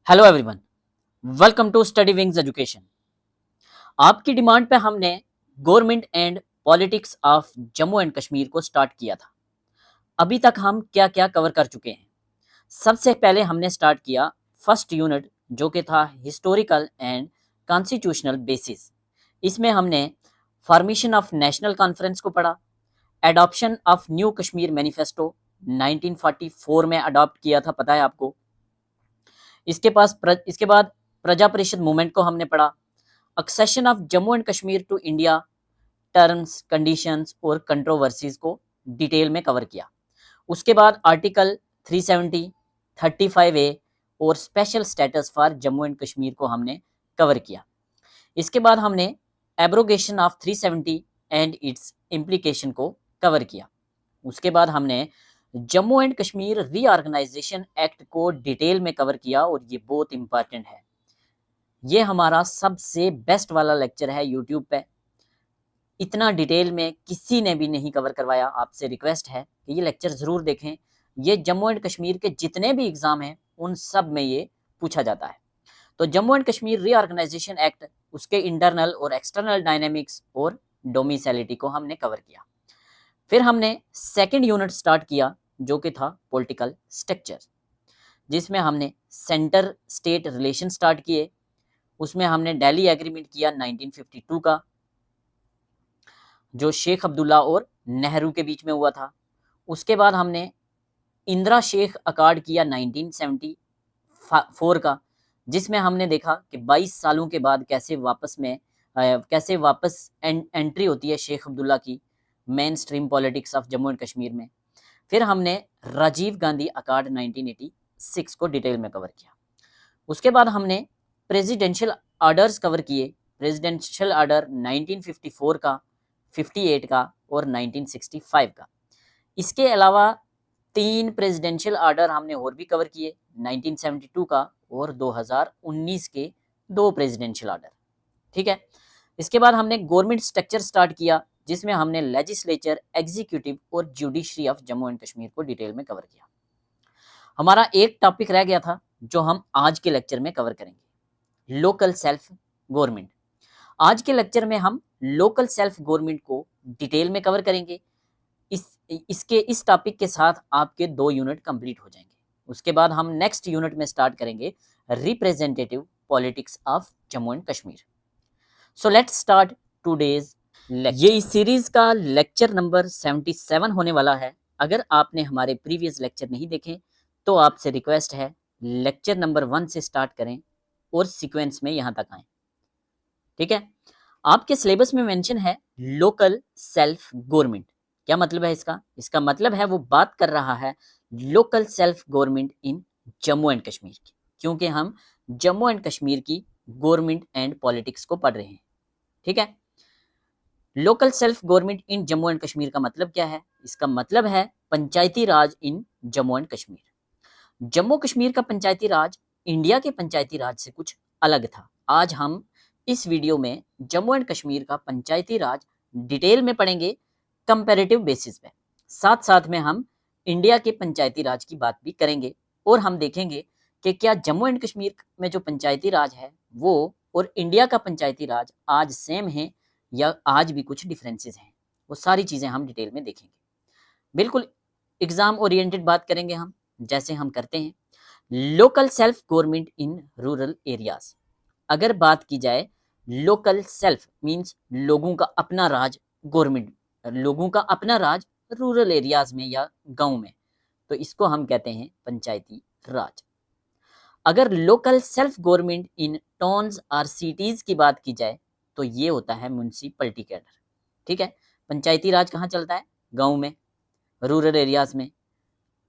Hello everyone, welcome to study wings education. आपकी demand पे हमने government and politics of Jammu and Kashmir को start किया था। अभी तक हम क्या क्या कवर कर चुके हैं। सबसे पहले हमने स्टार्ट किया फर्स्ट यूनिट, जो कि था हिस्टोरिकल एंड कॉन्स्टिट्यूशनल बेसिस। इसमें हमने फॉर्मेशन ऑफ नेशनल कॉन्फ्रेंस को पढ़ा, adoption of new Kashmir manifesto 1944 में अडॉप्ट किया था, पता है आपको। इसके बाद प्रजा परिषद मूवमेंट को हमने पढ़ा, accession of Jammu and Kashmir to India, terms, conditions और कंट्रोवर्सीज को डिटेल में कवर किया। उसके बाद आर्टिकल 370, 35A और special status for Jammu and Kashmir को हमने कवर किया। इसके बाद हमने abrogation of 370 and its implication को कवर किया। उसके बाद हमने Jammu and Kashmir reorganisation act को डिटेल में कवर किया और ये बहुत इंपॉर्टेंट है। ये हमारा सबसे बेस्ट वाला लेक्चर है यूट्यूब पे। इतना डिटेल में किसी ने भी नहीं कवर करवाया। आपसे रिक्वेस्ट है कि ये लेक्चर ज़रूर देखें। ये जम्मू एंड कश्मीर के जितने भी एग्ज़ाम हैं उन सब में ये पूछा जाता है। तो Jammu and Kashmir reorganisation act, उसके इंटरनल और एक्सटर्नल डायनेमिक्स और डोमिसैलिटी को हमने कवर किया। फिर हमने सेकंड यूनिट स्टार्ट किया, जो कि था पॉलिटिकल स्ट्रक्चर, जिसमें हमने सेंटर स्टेट रिलेशन स्टार्ट किए। उसमें हमने दिल्ली एग्रीमेंट किया 1952 का, जो शेख अब्दुल्ला और नेहरू के बीच में हुआ था। उसके बाद हमने इंदिरा शेख अकॉर्ड किया 1974 का, जिसमें हमने देखा कि 22 सालों के बाद कैसे वापस एंट्री होती है शेख अब्दुल्ला की main stream politics of Jammu and Kashmir में। फिर हमने राजीव गांधी अकॉर्ड 1986 को डिटेल में कवर किया। उसके बाद हमने प्रेसिडेंशियल ऑर्डर्स कवर किए, प्रेसिडेंशियल ऑर्डर 1954 का, 58 का और 1965 का। इसके अलावा 3 प्रेसिडेंशियल ऑर्डर हमने और भी कवर किए, 1972 का और 2019 के 2 प्रेसिडेंशियल ऑर्डर। ठीक है। इसके बाद हमने गवर्नमेंट स्ट्रक्चर स्टार्ट किया, जिसमें हमने लेजिस्लेचर, एग्जीक्यूटिव और judiciary of Jammu and Kashmir को डिटेल में कवर किया। हमारा एक टॉपिक रह गया था जो हम आज के लेक्चर में कवर करेंगे, लोकल सेल्फ गवर्नमेंट। आज के लेक्चर में हम लोकल सेल्फ गवर्नमेंट को डिटेल में कवर करेंगे। इस टॉपिक के साथ आपके 2 यूनिट कंप्लीट हो जाएंगे। उसके बाद हम नेक्स्ट यूनिट में स्टार्ट करेंगे representative politics of Jammu and Kashmir. So let's start today's lecture. ये इस सीरीज का लेक्चर नंबर 77 होने वाला है। अगर आपने हमारे प्रीवियस लेक्चर नहीं देखे तो आपसे रिक्वेस्ट है, लेक्चर नंबर 1 से स्टार्ट करें और सीक्वेंस में यहाँ तक आए। ठीक है। आपके सिलेबस में मेंशन है लोकल सेल्फ गवर्नमेंट। क्या मतलब है इसका? इसका मतलब है वो बात कर रहा है local self government in Jammu and Kashmir की, क्योंकि हम जम्मू एंड कश्मीर की गवर्नमेंट एंड पॉलिटिक्स को पढ़ रहे हैं। ठीक है। Local self government in Jammu and Kashmir का मतलब क्या है? इसका मतलब है पंचायती राज इन जम्मू एंड कश्मीर। जम्मू कश्मीर का पंचायती राज इंडिया के पंचायती राज से कुछ अलग था। आज हम इस वीडियो में जम्मू एंड कश्मीर का पंचायती राज डिटेल में पढ़ेंगे कंपैरेटिव बेसिस पे। साथ साथ में हम इंडिया के पंचायती राज की बात भी करेंगे और हम देखेंगे कि क्या जम्मू एंड कश्मीर में जो पंचायती राज है वो और इंडिया का पंचायती राज आज सेम है या आज भी कुछ डिफरेंसेस हैं। वो सारी चीज़ें हम डिटेल में देखेंगे। बिल्कुल एग्जाम ओरिएंटेड बात करेंगे हम, जैसे हम करते हैं। Local self government in rural areas. अगर बात की जाए, लोकल सेल्फ मींस लोगों का अपना राज, गवर्नमेंट लोगों का अपना राज रूरल एरियाज में या गांव में, तो इसको हम कहते हैं पंचायती राज। अगर लोकल सेल्फ गवर्नमेंट इन टाउन्स और सिटीज की बात की जाए तो ये होता है म्यूनसिपलिटी कैडर। ठीक है। पंचायती राज कहाँ चलता है? गांव में, रूरल एरियाज में।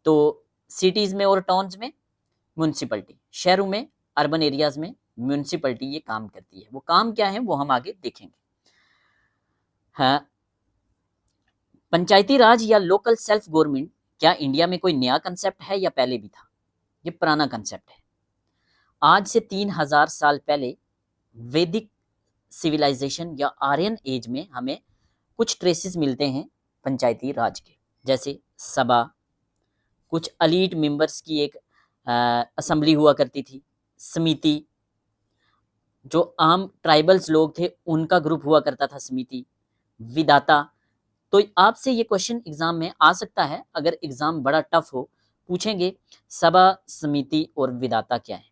तो सिटीज में और टाउन्स में म्यूनसिपलिटी, शहरों में, अर्बन एरियाज में म्यूनसिपलिटी ये काम करती है। वो काम क्या है वो हम आगे देखेंगे। हाँ, पंचायती राज या लोकल सेल्फ गवर्नमेंट क्या इंडिया में कोई नया कंसेप्ट है या पहले भी था? ये पुराना कंसेप्ट है। आज से 3000 साल पहले वैदिक सिविलाइजेशन या आर्यन एज में हमें कुछ ट्रेसेस मिलते हैं पंचायती राज के, जैसे सभा, कुछ अलीट मेंबर्स की एक असेंबली हुआ करती थी, समिति, जो आम ट्राइबल्स लोग थे उनका ग्रुप हुआ करता था समिति, विदाता। तो आपसे ये क्वेश्चन एग्जाम में आ सकता है, अगर एग्जाम बड़ा टफ हो, पूछेंगे सभा, समिति और विदाता क्या है।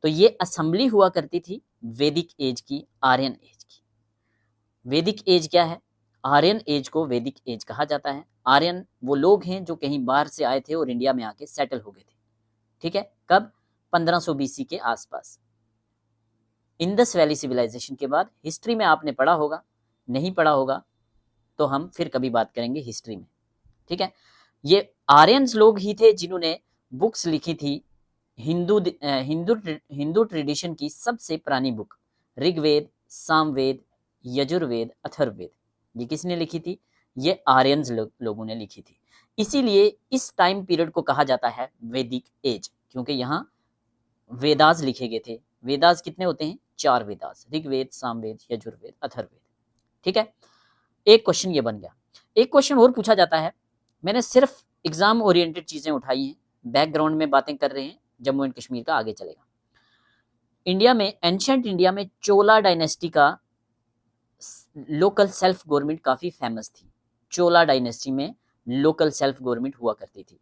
तो ये असेंबली हुआ करती थी वैदिक एज की, आर्यन एज की। वैदिक एज क्या है? आर्यन एज को वैदिक एज कहा जाता है। आर्यन वो लोग हैं जो कहीं बाहर से आए थे और इंडिया में आके सेटल हो गए थे। ठीक है, कब? 1500 बीसी के आसपास। इंडस वैली सिविलाइजेशन के बाद। हिस्ट्री में आपने पढ़ा होगा, नहीं पढ़ा होगा तो हम फिर कभी बात करेंगे हिस्ट्री में। ठीक है, ये आर्यंस लोग ही थे जिन्होंने बुक्स लिखी थी। हिंदू ट्रेडिशन की सबसे पुरानी बुक ऋग्वेद, सामवेद, यजुर्वेद, अथर्ववेद, ये किसने लिखी थी? ये आर्यंस लोगों ने लिखी थी। इसीलिए इस टाइम पीरियड को कहा जाता है वैदिक एज, क्योंकि यहाँ वेदास लिखे गए थे। वेदास कितने होते हैं? 4 वेदास, ऋग्वेद, सामवेद, यजुर्वेद, अथर्ववेद। ठीक है, एक क्वेश्चन ये बन गया। एक क्वेश्चन और पूछा जाता है, मैंने सिर्फ एग्जाम ओरिएंटेड चीजें उठाई हैं, बैकग्राउंड में बातें कर रहे हैं, जम्मू एंड कश्मीर का आगे चलेगा। इंडिया में, एंशिएंट इंडिया में चोला डायनेस्टी का लोकल सेल्फ गवर्नमेंट काफी फेमस थी। चोला डायनेस्टी में लोकल सेल्फ गवर्नमेंट हुआ करती थी।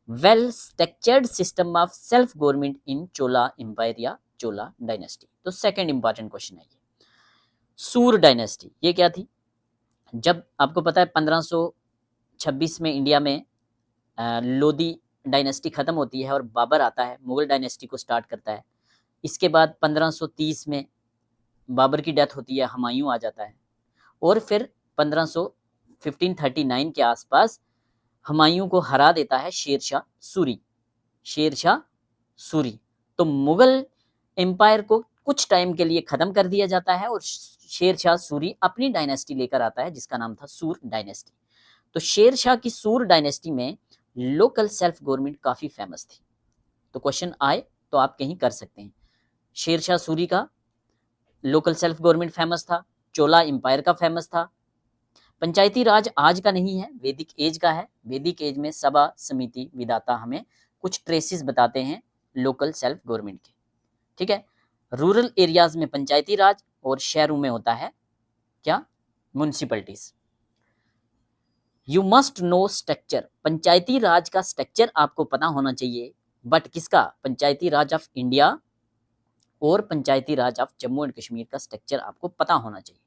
Well structured system of self government in Chola empire या चोला डायनेस्टी। तो सेकंड इंपॉर्टेंट क्वेश्चन है ये, सूर डायनेस्टी ये क्या थी? जब आपको पता है 1526 में इंडिया में लोधी डायनेस्टी खत्म होती है और बाबर आता है, मुगल डायनेस्टी को स्टार्ट करता है। इसके बाद 1530 में बाबर की डेथ होती है, हुमायूं आ जाता है, और फिर 1539 के आसपास हुमायूं को हरा देता है शेरशाह सूरी। शेरशाह सूरी। तो मुगल एम्पायर को कुछ टाइम के लिए खत्म कर दिया जाता है और शेरशाह सूरी अपनी डायनेस्टी लेकर आता है जिसका नाम था सूर डायनेस्टी। तो शेरशाह की सूर डायनेस्टी में लोकल सेल्फ गवर्नमेंट काफी फेमस थी। तो क्वेश्चन आए तो आप कहीं कर सकते हैं। शेरशाह सूरी का लोकल सेल्फ गवर्नमेंट फेमस था, चोला एम्पायर का फेमस था। पंचायती राज आज का नहीं है, वैदिक एज का है। वैदिक एज में सभा, समिति, विदाता हमें कुछ ट्रेसेस बताते हैं लोकल सेल्फ गवर्नमेंट के। ठीक है, रूरल एरियाज में पंचायती राज और शहरों में होता है क्या? Municipalities. You must know structure, panchayati raj का स्ट्रक्चर आपको पता होना चाहिए। बट किसका? पंचायती राज ऑफ इंडिया और पंचायती राज ऑफ जम्मू एंड कश्मीर का स्ट्रक्चर आपको पता होना चाहिए।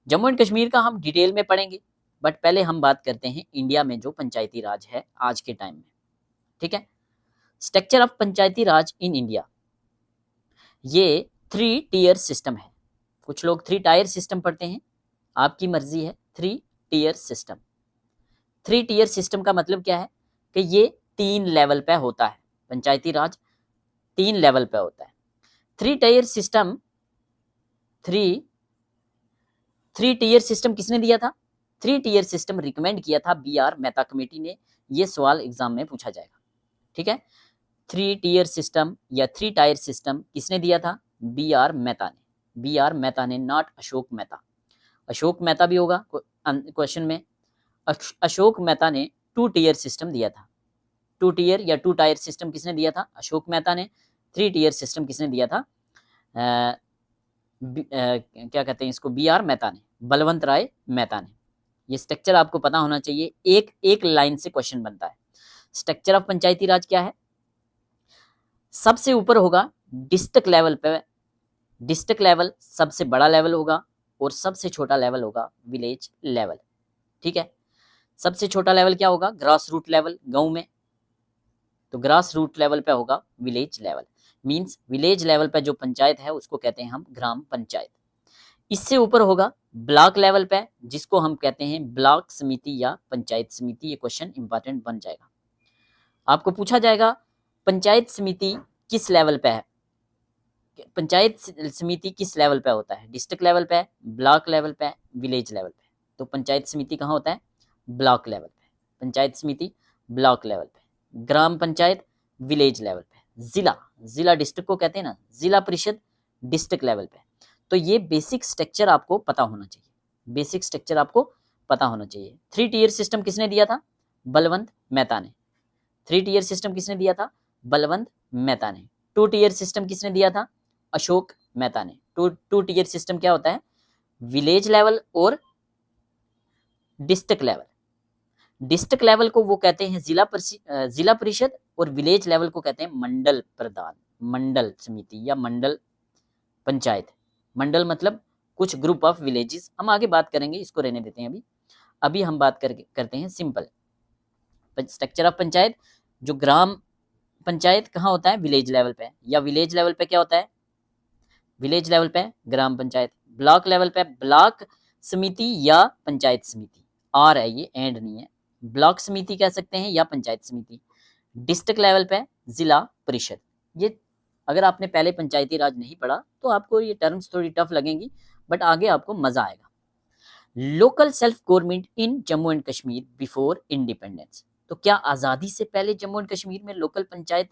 जम्मू एंड कश्मीर का हम डिटेल में पढ़ेंगे, बट पहले हम बात करते हैं इंडिया में जो पंचायती राज है आज के टाइम में। ठीक है, structure of Panchayati Raj in India, ये 3 टीयर सिस्टम है। कुछ लोग 3 टायर सिस्टम पढ़ते हैं, आपकी मर्जी है। 3 टीयर सिस्टम। 3 टीयर सिस्टम का मतलब क्या है कि ये 3 लेवल पे होता है। पंचायती राज 3 लेवल पे होता है। 3 टीयर सिस्टम, 3 टीयर सिस्टम किसने दिया था? 3 टीयर सिस्टम रिकमेंड किया था BR मेहता कमेटी ने। ये सवाल एग्जाम में पूछा जाएगा। ठीक है, 3 टीयर सिस्टम या 3 टायर सिस्टम किसने दिया था? BR मेहता ने। BR मेहता ने, नॉट अशोक मेहता। अशोक मेहता भी होगा क्वेश्चन में। अशोक मेहता ने 2 टीयर सिस्टम दिया था। 2 टीयर या 2 टायर सिस्टम किसने दिया था? अशोक मेहता ने। 3 टीयर सिस्टम किसने दिया था? क्या कहते हैं इसको? BR मेहता ने, बलवंत राय मेहता ने। ये स्ट्रक्चर आपको पता होना चाहिए। एक लाइन से क्वेश्चन बनता है। स्ट्रक्चर ऑफ पंचायती राज क्या है? सबसे ऊपर होगा डिस्ट्रिक्ट लेवल पे, डिस्ट्रिक्ट लेवल सबसे बड़ा लेवल होगा और सबसे छोटा लेवल होगा विलेज लेवल। ठीक है, सबसे छोटा लेवल क्या होगा? ग्रास रूट लेवल, गांव में। तो ग्रास रूट लेवल पे होगा village level. Means village level पे जो पंचायत है उसको कहते हैं हम ग्राम पंचायत। इससे ऊपर होगा ब्लॉक लेवल पे, जिसको हम कहते हैं ब्लॉक समिति या पंचायत समिति। ये क्वेश्चन इंपॉर्टेंट बन जाएगा। आपको पूछा जाएगा पंचायत समिति किस लेवल पे है? पंचायत समिति किस लेवल पे होता है? डिस्ट्रिक्ट लेवल पे, ब्लॉक लेवल पे, विलेज लेवल पे। तो पंचायत समिति कहाँ होता है? ब्लॉक लेवल पे। पंचायत समिति ब्लॉक लेवल पे, ग्राम पंचायत विलेज लेवल पे, जिला डिस्ट्रिक्ट को कहते हैं ना, जिला परिषद डिस्ट्रिक्ट लेवल पे। तो ये बेसिक स्ट्रक्चर आपको पता होना चाहिए। बेसिक स्ट्रक्चर आपको पता होना चाहिए। 3 टीयर सिस्टम किसने दिया था? बलवंत मेहता ने। 3 टीयर सिस्टम किसने दिया था? बलवंत मेहता ने। टू टीयर सिस्टम किसने दिया था? अशोक मेहता ने। टू टीयर सिस्टम क्या होता है? विलेज लेवल और डिस्ट्रिक्ट लेवल। डिस्ट्रिक्ट लेवल को वो कहते हैं जिला परिषद, और विलेज लेवल को कहते हैं मंडल प्रधान, मंडल समिति या मंडल पंचायत। मंडल मतलब कुछ ग्रुप ऑफ विलेजेस, हम आगे बात करेंगे, इसको रहने देते हैं। अभी हम बात करते हैं सिंपल स्ट्रक्चर ऑफ पंचायत। जो ग्राम पंचायत कहाँ होता है? विलेज लेवल पे, या विलेज लेवल पे क्या होता है? विलेज लेवल पे ग्राम पंचायत। ब्लॉक लेवल पे ब्लॉक समिति या पंचायत समिति, और है ये, एंड नहीं है। ब्लॉक समिति कह सकते हैं या पंचायत समिति। डिस्ट्रिक्ट लेवल पे जिला परिषद। ये अगर आपने पहले पंचायती राज नहीं पढ़ा तो आपको ये टर्म्स थोड़ी टफ लगेंगी, बट आगे आपको मजा आएगा। Local self government in Jammu and Kashmir before independence. तो क्या आज़ादी से पहले जम्मू एंड कश्मीर में लोकल पंचायत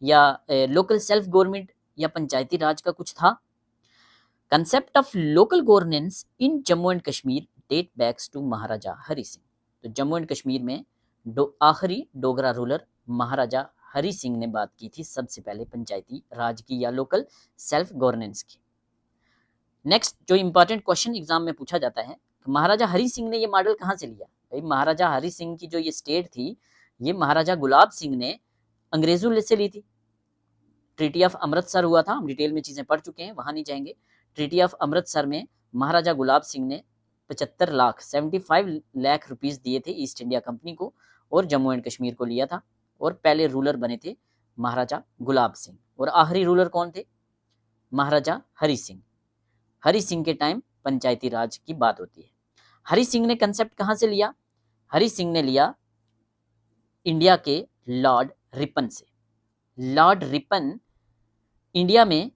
या लोकल सेल्फ गवर्नमेंट या पंचायती राज का कुछ था? Concept of local governance in Jammu and Kashmir date backs to Maharaja Hari Singh. तो जम्मू एंड कश्मीर में आखिरी डोगरा रूलर महाराजा हरि सिंह ने बात की थी सबसे पहले पंचायती राज की या लोकल सेल्फ गवर्नेंस की। नेक्स्ट जो इंपॉर्टेंट क्वेश्चन एग्जाम में पूछा जाता है, महाराजा हरि सिंह ने ये मॉडल कहाँ से लिया? भाई महाराजा हरि सिंह की जो ये स्टेट थी, ये महाराजा गुलाब सिंह ने अंग्रेजों से ली थी। ट्रीटी ऑफ अमृतसर हुआ था, हम डिटेल में चीजें पढ़ चुके हैं, वहां नहीं जाएंगे। ट्रीटी ऑफ अमृतसर में महाराजा गुलाब सिंह ने 75 लाख रुपीस दिए थे ईस्ट इंडिया कंपनी को, और जम्मू एंड कश्मीर को लिया था। और पहले रूलर बने थे महाराजा गुलाब सिंह, और आखिरी रूलर कौन थे? महाराजा हरि सिंह। हरि सिंह के टाइम पंचायती राज की बात होती है। हरि सिंह ने कंसेप्ट कहां से लिया? हरि सिंह ने लिया इंडिया के लॉर्ड रिपन से। लॉर्ड रिपन इंडिया में,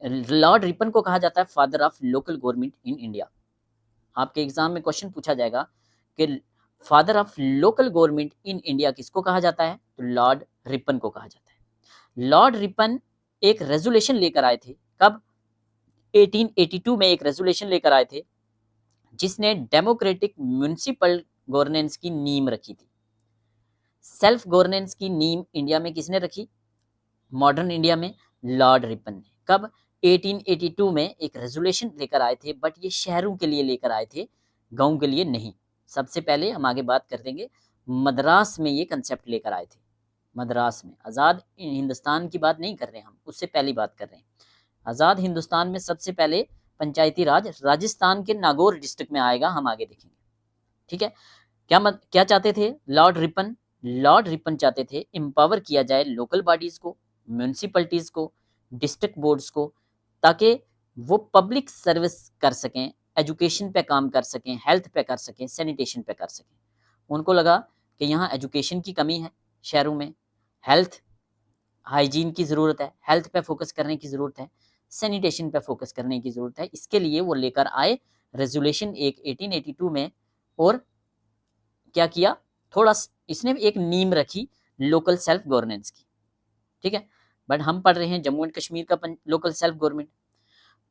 लॉर्ड रिपन को कहा जाता है father of local government in India. आपके एग्जाम में क्वेश्चन पूछा जाएगा कि father of local government in India किसको कहा जाता है? तो लॉर्ड रिपन को कहा जाता है। लॉर्ड रिपन एक रेजोल्यूशन लेकर आए थे, कब? 1882 में एक रेजोल्यूशन लेकर आए थे, जिसने डेमोक्रेटिक म्युनिसिपल गवर्नेंस की नींव रखी थी। सेल्फ गवर्नेंस की नींव इंडिया में किसने रखी? मॉडर्न इंडिया में लॉर्ड रिपन ने। कब? 1882 में एक रेजोल्यूशन लेकर आए थे, बट ये शहरों के लिए लेकर आए थे, गांव के लिए नहीं। सबसे पहले हम आगे बात कर देंगे, मद्रास में ये कंसेप्ट लेकर आए थे। मद्रास में, आज़ाद हिंदुस्तान की बात नहीं कर रहे हैं हम, उससे पहली बात कर रहे हैं। आज़ाद हिंदुस्तान में सबसे पहले पंचायती राज राजस्थान के नागौर डिस्ट्रिक्ट में आएगा, हम आगे देखेंगे। ठीक है, क्या चाहते थे लॉर्ड रिपन? लॉर्ड रिपन चाहते थे एम्पावर किया जाए लोकल बॉडीज को, म्यूनिसिपैलिटीज को, डिस्ट्रिक्ट बोर्ड्स को, ताकि वो पब्लिक सर्विस कर सकें, एजुकेशन पे काम कर सकें, हेल्थ पे कर सकें, सैनिटेशन पे कर सकें। उनको लगा कि यहाँ एजुकेशन की कमी है शहरों में, हेल्थ हाइजीन की ज़रूरत है, हेल्थ पे फोकस करने की ज़रूरत है, सैनिटेशन पे फोकस करने की ज़रूरत है। इसके लिए वो लेकर आए रेजोल्यूशन एक 1882 में, और क्या किया, थोड़ा इसने एक नींव रखी लोकल सेल्फ गवर्नेंस की। ठीक है, बट हम पढ़ रहे हैं जम्मू एंड कश्मीर का लोकल सेल्फ गवर्नमेंट।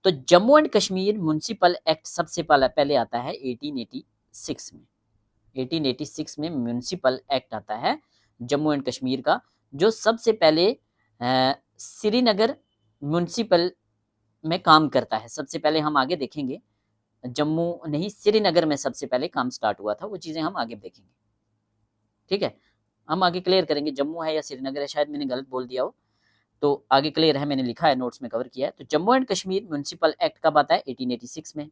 तो Jammu and Kashmir municipal act सबसे पहले आता है 1886 में। 1886 में म्युनिसिपल एक्ट आता है जम्मू एंड कश्मीर का, जो सबसे पहले श्रीनगर म्युनिसिपल में काम करता है। सबसे पहले हम आगे देखेंगे, जम्मू नहीं श्रीनगर में सबसे पहले काम स्टार्ट हुआ था, वो चीज़ें हम आगे देखेंगे। ठीक है, हम आगे क्लियर करेंगे जम्मू है या श्रीनगर है, शायद मैंने गलत बोल दिया हो तो आगे क्लियर है, मैंने लिखा है, नोट्स में कवर किया है। तो Jammu and Kashmir municipal act कब आता है? 1886 में।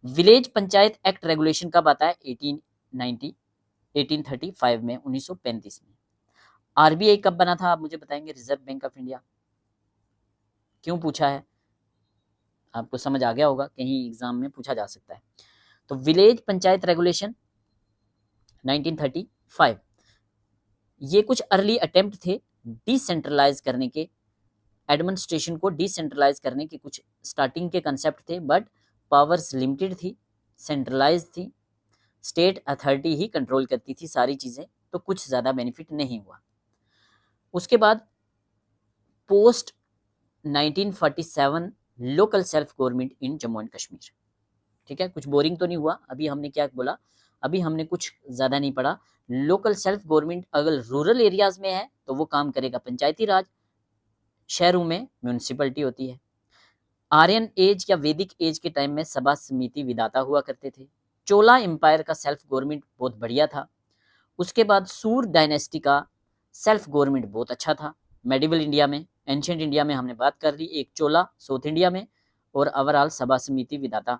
विलेज पंचायत एक्ट रेगुलेशन कब आता है? 1835 में, 1935 में। आरबीआई कब बना था आप मुझे बताएंगे? Reserve bank of India. क्यों पूछा है? आपको समझ आ गया होगा, कहीं एग्जाम में पूछा जा सकता है। तो विलेज पंचायत रेगुलेशन 1935, ये कुछ अर्ली अटेम्प्ट थे डिसेंट्रलाइज करने के, एडमिनिस्ट्रेशन को डिसेंट्रलाइज करने के कुछ स्टार्टिंग के कंसेप्ट थे, बट पावर्स लिमिटेड थी, सेंट्रलाइज थी, स्टेट अथॉरिटी ही कंट्रोल करती थी सारी चीज़ें, तो कुछ ज़्यादा बेनिफिट नहीं हुआ। उसके बाद post 1947 local self government in Jammu and Kashmir. ठीक है, कुछ बोरिंग तो नहीं हुआ? अभी हमने क्या बोला, अभी हमने कुछ ज़्यादा नहीं पढ़ा। लोकल सेल्फ गवर्नमेंट अगर रूरल एरियाज में है तो वो काम करेगा पंचायती राज, शहरों में म्यूनिसिपलिटी होती है। आर्यन एज या वैदिक एज के टाइम में सभा समिति विधाता हुआ करते थे। चोला एम्पायर का सेल्फ गवर्नमेंट बहुत बढ़िया था। उसके बाद सूर डायनेस्टी का सेल्फ गवर्नमेंट बहुत अच्छा था। मेडिवल इंडिया में, एंशियंट इंडिया में हमने बात कर ली, एक चोला साउथ इंडिया में, और ओवरऑल सभा समिति विधाता।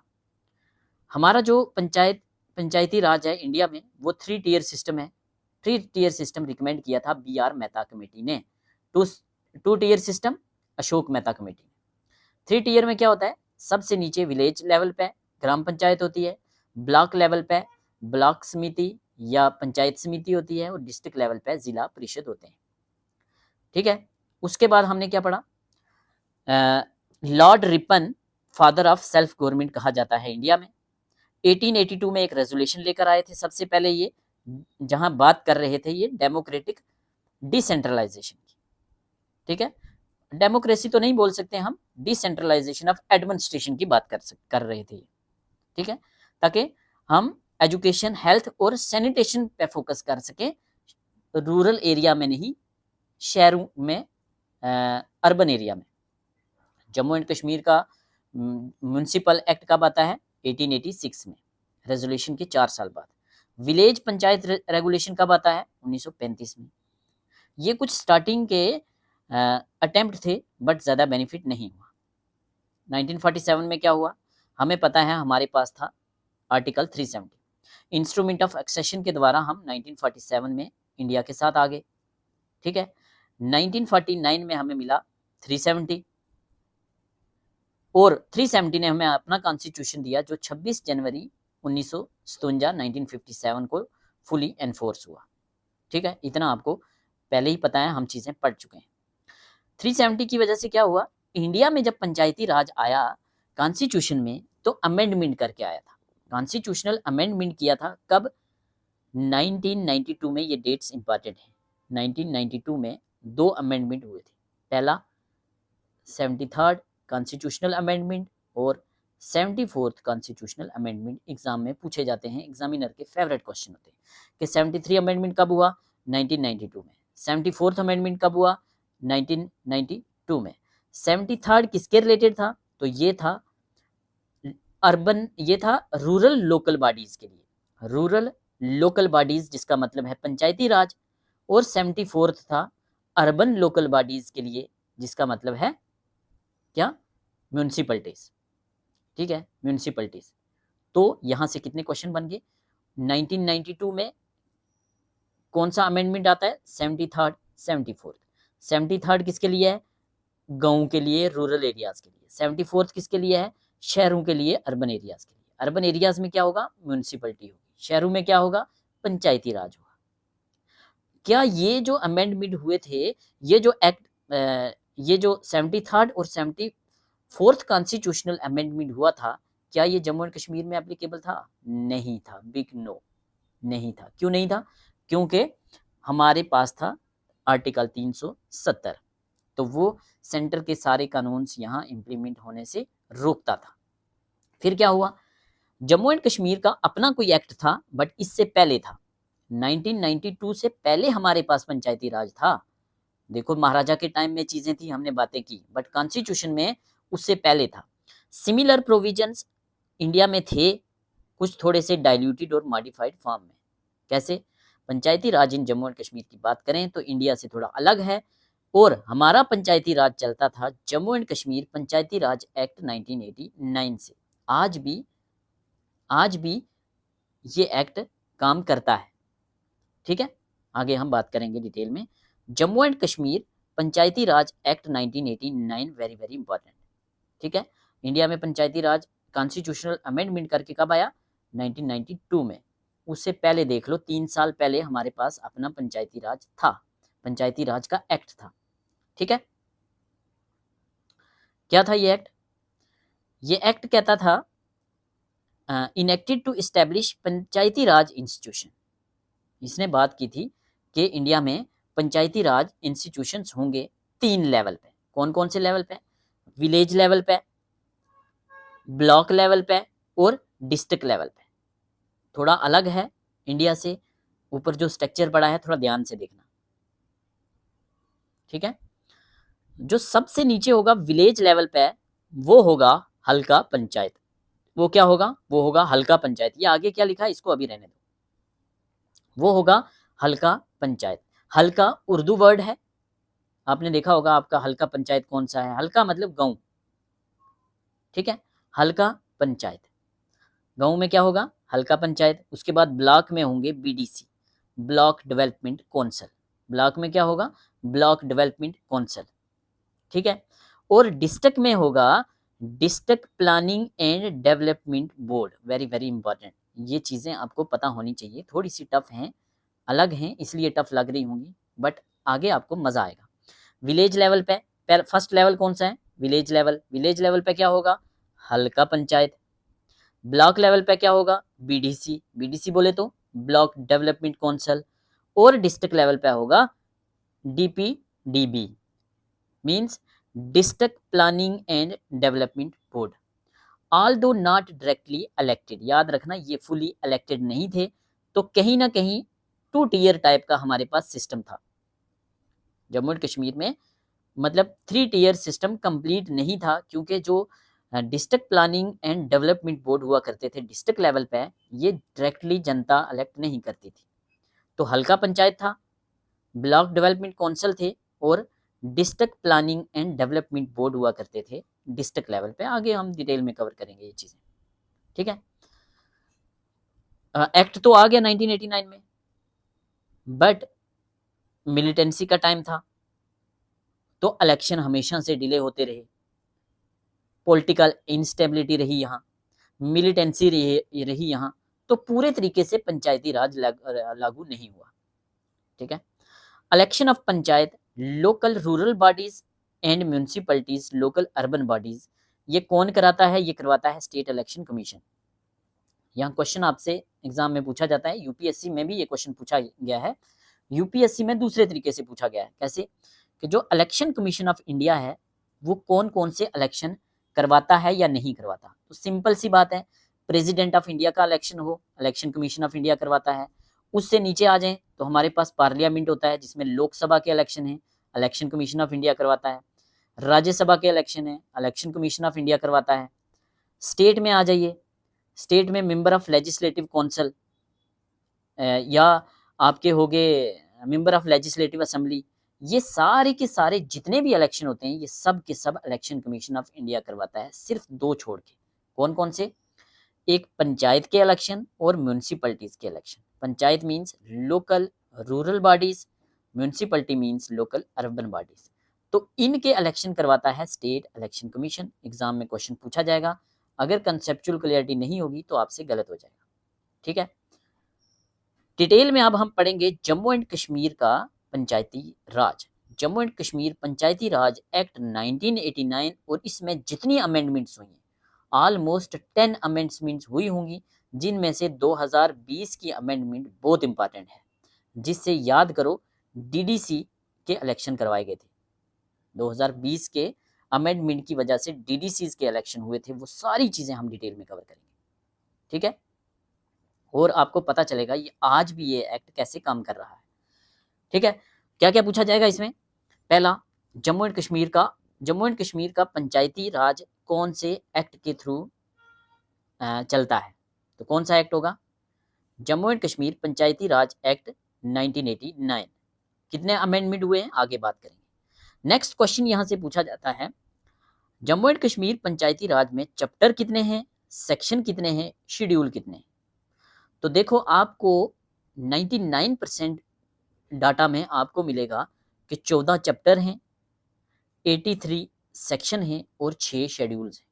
हमारा जो पंचायती राज है इंडिया में वो 3 टियर सिस्टम है। 3 टियर सिस्टम रिकमेंड किया था BR मेहता कमेटी ने। 2 tier system Ashok Mehta committee ने। 3 टियर में क्या होता है, सबसे नीचे विलेज लेवल पे ग्राम पंचायत होती है, ब्लॉक लेवल पे ब्लॉक समिति या पंचायत समिति होती है, और डिस्ट्रिक्ट लेवल पे जिला परिषद होते हैं। ठीक है, उसके बाद हमने क्या पढ़ा, Lord Ripon father of self government कहा जाता है इंडिया में। 1882 में एक रेजोल्यूशन लेकर आए थे सबसे पहले, ये जहां बात कर रहे थे ये डेमोक्रेटिक डिसेंट्रलाइजेशन की। ठीक है, डेमोक्रेसी तो नहीं बोल सकते हम, डिसेंट्रलाइजेशन ऑफ एडमिनिस्ट्रेशन की बात कर रहे थे। ठीक है, ताकि हम एजुकेशन, हेल्थ और सैनिटेशन पे फोकस कर सके, रूरल एरिया में नहीं, शहरों में, अर्बन एरिया में। जम्मू एंड कश्मीर का म्यूनिसिपल एक्ट कब आता है, 1886 में, रेजोल्यूशन के 4 साल बाद। विलेज पंचायत रेगुलेशन कब आता है, 1935 में। ये कुछ स्टार्टिंग के अटेम्प्ट थे, बट ज़्यादा बेनिफिट नहीं हुआ। 1947 में क्या हुआ, हमें पता है, हमारे पास था आर्टिकल 370। इंस्ट्रूमेंट ऑफ एक्सेशन के द्वारा हम 1947 में इंडिया के साथ आ गए। ठीक है, 1949 में हमें मिला 370, और 370 ने हमें अपना कॉन्स्टिट्यूशन दिया, जो 26 जनवरी 1957 को फुली एनफोर्स हुआ। ठीक है, इतना आपको पहले ही पता है, हम चीज़ें पढ़ चुके हैं। 370 की वजह से क्या हुआ, इंडिया में जब पंचायती राज आया कॉन्स्टिट्यूशन में, तो अमेंडमेंट करके आया था, कॉन्स्टिट्यूशनल अमेंडमेंट किया था। कब, 1992 में। ये डेट्स इंपॉर्टेंट है। 1992 में 2 अमेंडमेंट हुए थे। पहला 73rd कॉन्स्टिट्यूशनल अमेंडमेंट और 74th कॉन्स्टिट्यूशनल अमेंडमेंट एग्जाम में पूछे जाते हैं, एग्जामिनर के फेवरेट क्वेश्चन होते हैं कि 73 अमेंडमेंट कब हुआ, 1992 में। 74th अमेंडमेंट कब हुआ, 1992 में। 73rd किसके रिलेटेड था, तो ये था अर्बन, ये था रूरल लोकल बॉडीज के लिए, रूरल लोकल बॉडीज जिसका मतलब है पंचायती राज, और 74th था अर्बन लोकल बॉडीज के लिए, जिसका मतलब है क्या, म्यूनिसिपलिटीज। ठीक है, म्यूनिसिपलिटीज। तो यहां से कितने क्वेश्चन बन गए, 1992 में कौन सा अमेंडमेंट आता है, 73rd, 74th। 73rd किसके लिए है, गांव के लिए, रूरल एरियाज के लिए। 74th किसके लिए है, शहरों के लिए, अर्बन एरियाज के लिए। अर्बन एरियाज में क्या होगा, म्यूनिसिपलिटी होगी, शहरों में क्या होगा, पंचायती राज होगा। क्या ये जो अमेंडमेंट हुए थे, ये जो एक्ट, ये जो 73rd और 74th कॉन्स्टिट्यूशनल अमेंडमेंट हुआ था, क्या ये जम्मू एंड कश्मीर में एप्लीकेबल था, नहीं था, बिग नो, नहीं था। क्यों नहीं था, क्योंकि हमारे पास था आर्टिकल 370, तो वो सेंटर के सारे कानून्स यहाँ इम्प्लीमेंट होने से रोकता था। फिर क्या हुआ, जम्मू एंड कश्मीर का अपना कोई एक्ट था, बट इससे पहले था, 1992 से पहले हमारे पास पंचायती राज था। देखो, महाराजा के टाइम में चीजें थी, हमने बातें की, बट कॉन्स्टिट्यूशन में उससे पहले था। सिमिलर प्रोविजंस इंडिया में थे, कुछ थोड़े से डाइल्यूटेड और मॉडिफाइड फॉर्म में। कैसे, पंचायती राज इन जम्मू एंड कश्मीर की बात करें तो इंडिया से थोड़ा अलग है, और हमारा पंचायती राज चलता था जम्मू एंड कश्मीर पंचायती राज एक्ट 1989 से। आज भी ये एक्ट काम करता है। ठीक है, आगे हम बात करेंगे डिटेल में। Jammu and Kashmir panchayati raj act 1989 very very important. ठीक है, इंडिया में पंचायती राज कॉन्स्टिट्यूशनल अमेंडमेंट करके कब आया, 1992 में। उससे पहले देख लो, 3 साल पहले हमारे पास अपना पंचायती राज था, पंचायती राज का एक्ट था। ठीक है, क्या था ये एक्ट, ये एक्ट कहता था enacted to establish Panchayati Raj institution. इसने बात की थी कि इंडिया में पंचायती राज इंस्टीट्यूशंस होंगे 3 लेवल पे। कौन कौन से लेवल पे, विलेज लेवल पे, ब्लॉक लेवल पे और डिस्ट्रिक्ट लेवल पे। थोड़ा अलग है इंडिया से, ऊपर जो स्ट्रक्चर पड़ा है थोड़ा ध्यान से देखना। ठीक है। जो सबसे नीचे होगा विलेज लेवल पे वो होगा हल्का पंचायत। वो क्या होगा? वो होगा हल्का पंचायत। ये आगे क्या लिखा है इसको अभी रहने दो। वो होगा हल्का पंचायत। हल्का उर्दू वर्ड है, आपने देखा होगा आपका हल्का पंचायत कौन सा है? हल्का मतलब गांव, ठीक है। हल्का पंचायत, गांव में क्या होगा? हल्का पंचायत। उसके बाद ब्लॉक में होंगे BDC, block development council. Block में क्या होगा? ब्लॉक डेवलपमेंट काउंसिल, ठीक है। और डिस्ट्रिक्ट में होगा district planning and development board. Very very important, ये चीजें आपको पता होनी चाहिए। थोड़ी सी टफ हैं, अलग हैं, इसलिए टफ लग रही होंगी, बट आगे आपको मजा आएगा। विलेज लेवल पे फर्स्ट लेवल कौन सा है? Village level. विलेज लेवल पे क्या होगा? हल्का पंचायत। ब्लॉक लेवल पे क्या होगा? बीडीसी। बीडीसी बोले तो ब्लॉक डेवलपमेंट काउंसिल। और डिस्ट्रिक्ट लेवल पे होगा DPDB, means district planning and development board. Although not directly elected, याद रखना ये फुली इलेक्टेड नहीं थे, तो कहीं ना कहीं 2 टीयर टाइप का हमारे पास सिस्टम था जम्मू एंड कश्मीर में। मतलब 3 टीयर सिस्टम कंप्लीट नहीं था, क्योंकि जो district planning and development board हुआ करते थे डिस्ट्रिक्ट लेवल पे, ये डायरेक्टली जनता इलेक्ट नहीं करती थी। तो हल्का पंचायत था, ब्लॉक डेवलपमेंट काउंसिल थे, और district planning and development board हुआ करते थे डिस्ट्रिक्ट लेवल पे। आगे हम डिटेल में कवर करेंगे ये चीजें, ठीक है। एक्ट तो आ गया 1989 में, बट मिलिटेंसी का टाइम था, तो इलेक्शन हमेशा से डिले होते रहे, पॉलिटिकल इंस्टेबिलिटी रही यहाँ, मिलिटेंसी रही यहाँ, तो पूरे तरीके से पंचायती राज लागू नहीं हुआ, ठीक है। Election of panchayat, local rural bodies and municipalities, local urban bodies, ये कौन कराता है? ये करवाता है स्टेट इलेक्शन कमीशन। यहाँ क्वेश्चन आपसे एग्जाम में पूछा जाता है, यूपीएससी में भी ये क्वेश्चन पूछा गया है। यूपीएससी में दूसरे तरीके से पूछा गया है। कैसे? कि जो इलेक्शन कमीशन ऑफ इंडिया है वो कौन कौन से इलेक्शन करवाता है या नहीं करवाता। तो सिंपल सी बात है, प्रेसिडेंट ऑफ इंडिया का इलेक्शन हो, इलेक्शन कमीशन ऑफ इंडिया करवाता है। उससे नीचे आ जाएं तो हमारे पास पार्लियामेंट होता है, जिसमें लोकसभा के इलेक्शन है, इलेक्शन कमीशन ऑफ इंडिया करवाता है। राज्यसभा के इलेक्शन है, इलेक्शन कमीशन ऑफ इंडिया करवाता है। स्टेट में आ जाइए, स्टेट में मेंबर ऑफ लेजिस्लेटिव काउंसिल या आपके हो गए मेंबर ऑफ लेजिस्लेटिव असेंबली, ये सारे के सारे जितने भी इलेक्शन होते हैं ये सब के सब इलेक्शन कमीशन ऑफ इंडिया करवाता है, सिर्फ 2 छोड़ के। कौन कौन से? एक पंचायत के इलेक्शन और म्यूनिसिपैलिटीज के election. Panchayat means local rural bodies, municipality means local urban bodies. तो इनके इलेक्शन करवाता है स्टेट इलेक्शन कमीशन। एग्जाम में क्वेश्चन पूछा जाएगा, अगर कंसेप्चुअल क्लियरिटी नहीं होगी तो आपसे गलत हो जाएगा, ठीक है। डिटेल में अब हम पढ़ेंगे जम्मू एंड कश्मीर का पंचायती राज। जम्मू एंड कश्मीर पंचायती राज एक्ट 1989, और इसमें जितनी अमेंडमेंट्स हुई हैं, ऑलमोस्ट 10 अमेंडमेंट्स हुई होंगी, जिनमें से 2020 की अमेंडमेंट बहुत इंपॉर्टेंट है, जिससे याद करो डीडीसी के इलेक्शन करवाए गए थे। 2020 के अमेंडमेंट की वजह से डीडीसीज के इलेक्शन हुए थे। वो सारी चीजें हम डिटेल में कवर करेंगे, ठीक है। और आपको पता चलेगा ये आज भी ये एक्ट कैसे काम कर रहा है, ठीक है। क्या क्या पूछा जाएगा इसमें? पहला, जम्मू एंड कश्मीर का पंचायती राज कौन से एक्ट के थ्रू चलता है? तो कौन सा एक्ट होगा? Jammu and Kashmir panchayati raj act 1989। कितने अमेंडमेंट हुए हैं आगे बात करेंगे। नेक्स्ट क्वेश्चन यहां से पूछा जाता है, जम्मू एंड कश्मीर पंचायती राज में चैप्टर कितने हैं, सेक्शन कितने हैं, शेड्यूल कितने हैं? तो देखो आपको 99% डाटा में आपको मिलेगा कि 14 चैप्टर हैं, 83 सेक्शन हैं और 6 शेड्यूल्स हैं,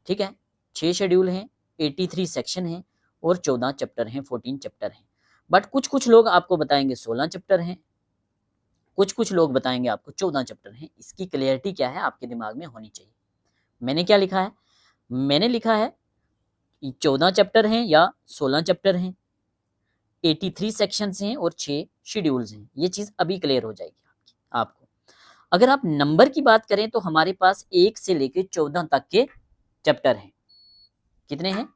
ठीक है। 6 शेड्यूल हैं, 83 सेक्शन हैं और 14 चैप्टर हैं, 14 चैप्टर हैं। बट कुछ कुछ लोग आपको बताएंगे 16 चैप्टर हैं, कुछ कुछ लोग बताएंगे आपको 14 चैप्टर हैं। इसकी क्लियरिटी क्या है आपके दिमाग में होनी चाहिए। मैंने क्या लिखा है? मैंने लिखा है 14 चैप्टर हैं या 16 चैप्टर हैं, 83 सेक्शंस हैं और 6 शेड्यूल्स हैं। ये चीज अभी क्लियर हो जाएगी आपको। अगर आप नंबर की बात करें तो हमारे पास 1 से लेकर 14 तक के चैप्टर हैं। कितने हैं?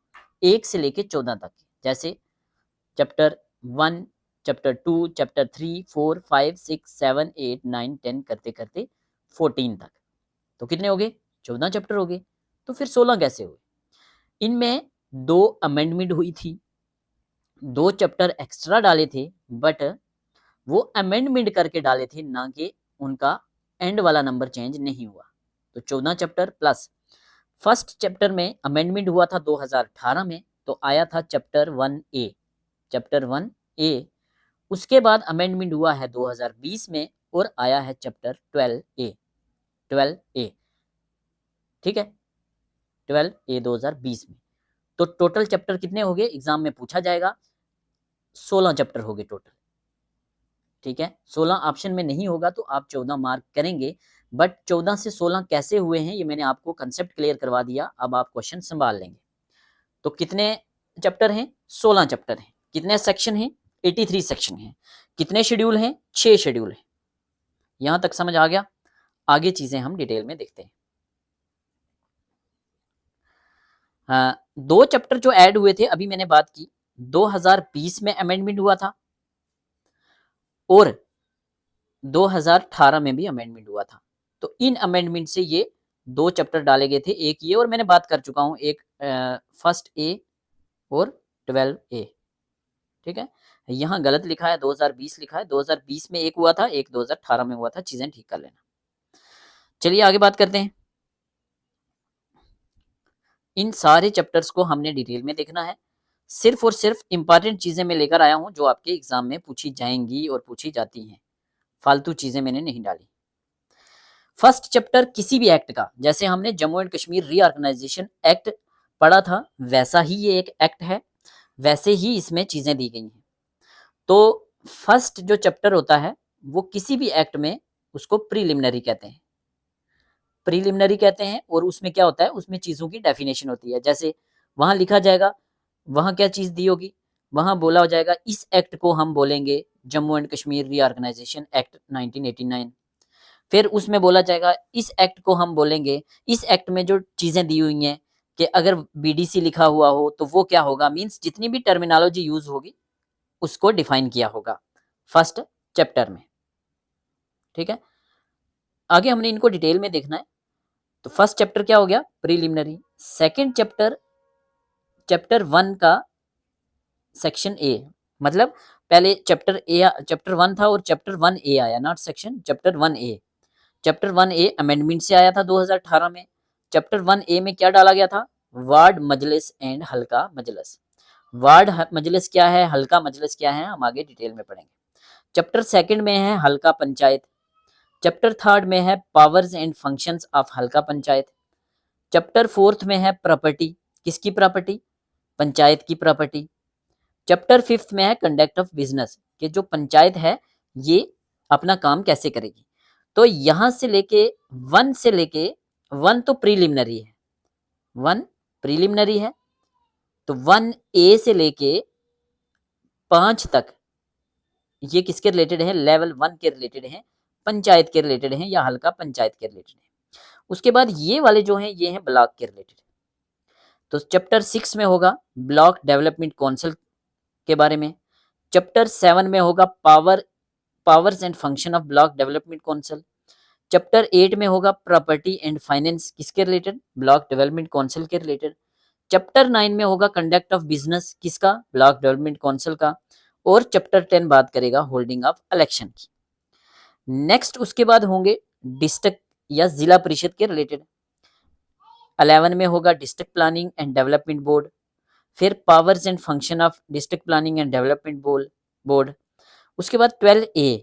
1 से लेकर 14 तक के। जैसे चैप्टर 1 चैप्टर 2, चैप्टर 3, 4, 5, 6, 7, 8, 9, 10 करते करते 14 तक। तो कितने हो गए? 14 चैप्टर हो गए। तो फिर 16 कैसे हुए? इनमें 2 अमेंडमेंट हुई थी, 2 चैप्टर एक्स्ट्रा डाले थे, बट वो अमेंडमेंट करके डाले थे, ना कि उनका एंड वाला नंबर चेंज नहीं हुआ। तो 14 चैप्टर प्लस फर्स्ट चैप्टर में अमेंडमेंट हुआ था 2018 में, तो आया था चैप्टर 1A, चैप्टर 1A। उसके बाद अमेंडमेंट हुआ है 2020 में और आया है चैप्टर 12A, 12A, ठीक है, 12A 2020 में। तो टोटल चैप्टर कितने हो गए? एग्जाम में पूछा जाएगा, 16 चैप्टर हो गए टोटल, ठीक है। 16 ऑप्शन में नहीं होगा तो आप 14 मार्क करेंगे, बट 14 से 16 कैसे हुए हैं ये मैंने आपको कंसेप्ट क्लियर करवा दिया। अब आप क्वेश्चन संभाल लेंगे। तो कितने चैप्टर हैं? 16 चैप्टर हैं। कितने सेक्शन हैं? 83 सेक्शन हैं। कितने शेड्यूल हैं? 6 शेड्यूल हैं। यहां तक समझ आ गया? आगे चीजें हम डिटेल में देखते हैं। 2 चैप्टर जो ऐड हुए थे, अभी मैंने बात की 2020 में अमेंडमेंट हुआ था और 2018 में भी अमेंडमेंट हुआ था। तो इन अमेंडमेंट से ये 2 चैप्टर डाले गए थे, एक ये और मैंने बात कर चुका हूं, एक फर्स्ट ए और 12A, ठीक है। यहाँ गलत लिखा है, 2020 लिखा है, 2020 में एक हुआ था, एक 2018 में हुआ था, चीजें ठीक कर लेना। चलिए आगे बात करते हैं। इन सारे चैप्टर्स को हमने डिटेल में देखना है। सिर्फ और सिर्फ इंपॉर्टेंट चीजें मैं लेकर आया हूं जो आपके एग्जाम में पूछी जाएंगी और पूछी जाती हैं, फालतू चीजें मैंने नहीं डाली। फर्स्ट चैप्टर किसी भी एक्ट का, जैसे हमने Jammu and Kashmir reorganisation act पढ़ा था, वैसा ही ये एक एक्ट है, वैसे ही इसमें चीजें दी गई हैं। तो फर्स्ट जो चैप्टर होता है वो किसी भी एक्ट में उसको प्रीलिमिनरी कहते हैं, प्रीलिमिनरी कहते हैं। और उसमें क्या होता है? उसमें चीजों की डेफिनेशन होती है। जैसे वहां लिखा जाएगा, वहां क्या चीज दी होगी? वहां बोला हो जाएगा इस एक्ट को हम बोलेंगे Jammu and Kashmir reorganisation act 1989। फिर उसमें बोला जाएगा इस एक्ट को हम बोलेंगे, इस एक्ट में जो चीजें दी हुई हैं कि अगर बीडीसी लिखा हुआ हो तो वो क्या होगा, मींस जितनी भी टर्मिनोलॉजी यूज होगी उसको डिफाइन किया होगा फर्स्ट चैप्टर में, ठीक है। आगे हमने इनको डिटेल में देखना है। तो फर्स्ट चैप्टर क्या हो गया? प्रीलिमिनरी। सेकंड चैप्टर, चैप्टर 1 का सेक्शन ए, मतलब पहले चैप्टर 1 था और चैप्टर 1A आया, not section, chapter 1A। Chapter 1A amendment से आया था 2018 में। चैप्टर 1A में क्या डाला गया था? वार्ड मजलिस एंड हल्का मजलिस। वार्ड मजलिस क्या है, हल्का मजलिस क्या है, हम आगे डिटेल में पढ़ेंगे। चैप्टर सेकंड में है हल्का पंचायत। चैप्टर थर्ड में है पावर्स एंड फंक्शंस ऑफ हल्का पंचायत। चैप्टर फोर्थ में है प्रॉपर्टी। किसकी प्रॉपर्टी? पंचायत की प्रॉपर्टी। चैप्टर फिफ्थ में है कंडक्ट ऑफ बिजनेस, कि जो पंचायत है ये अपना काम कैसे करेगी। तो यहां से लेके 1 तो प्रीलिमिनरी है, 1 प्रीलिमिनरी है। तो 1A से लेके 5 तक ये किसके रिलेटेड है? लेवल 1 के रिलेटेड है, पंचायत के रिलेटेड है या हल्का पंचायत के रिलेटेड है। उसके बाद ये वाले जो हैं ये हैं ब्लॉक के रिलेटेड। तो चैप्टर 6 में होगा ब्लॉक डेवलपमेंट काउंसिल के बारे में। चैप्टर 7 में होगा powers and function of block development council. Chapter 8 में होगा प्रॉपर्टी एंड फाइनेंस, किसके रिलेटेड? ब्लॉक डेवलपमेंट काउंसिल के रिलेटेड। चैप्टर 9 में होगा कंडक्ट ऑफ बिजनेस, किसका? ब्लॉक डेवलपमेंट काउंसिल का। और चैप्टर 10 बात करेगा होल्डिंग ऑफ इलेक्शन की। नेक्स्ट उसके बाद होंगे डिस्ट्रिक्ट या जिला परिषद के रिलेटेड। 11 में होगा district planning and development board. फिर powers and function of district planning and development board. उसके बाद 12A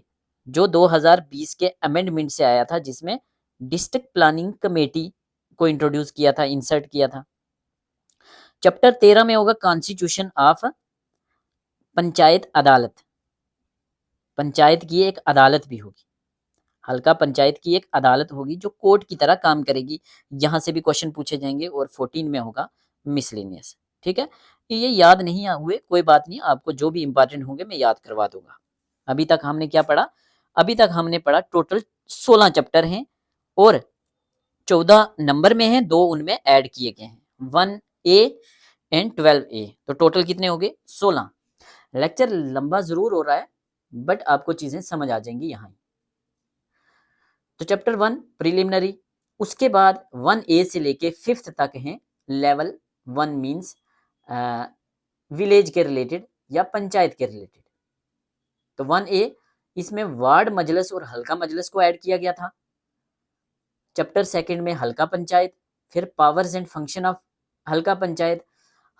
जो 2020 के अमेंडमेंट से आया था, जिसमें डिस्ट्रिक्ट प्लानिंग कमेटी को इंट्रोड्यूस किया था, इंसर्ट किया था। चैप्टर 13 में होगा कॉन्स्टिट्यूशन ऑफ पंचायत अदालत। पंचायत की एक अदालत भी होगी, हल्का पंचायत की एक अदालत होगी जो कोर्ट की तरह काम करेगी। यहां से भी क्वेश्चन पूछे जाएंगे। और 14 में होगा मिसलेनियस, ठीक है। ये याद नहीं हुए कोई बात नहीं, आपको जो भी इंपॉर्टेंट होंगे मैं याद करवा दूंगा। अभी तक हमने क्या पढ़ा? अभी तक हमने पढ़ा टोटल 16 चैप्टर हैं और 14 नंबर में हैं, 2 उनमें ऐड किए गए हैं, 1A एंड 12A। तो टोटल कितने हो गए? 16। लेक्चर लंबा जरूर हो रहा है, बट आपको चीजें समझ आ जाएंगी यहाँ। तो चैप्टर 1 प्रिलिमिनरी, उसके बाद 1A से लेके 5th तक हैं लेवल 1 मीन्स विलेज के रिलेटेड या पंचायत के रिलेटेड। तो 1A इसमें वार्ड मजलिस और हल्का मजलिस को ऐड किया गया था। चैप्टर 2 में हल्का पंचायत, फिर पावर्स एंड फंक्शन ऑफ हल्का पंचायत।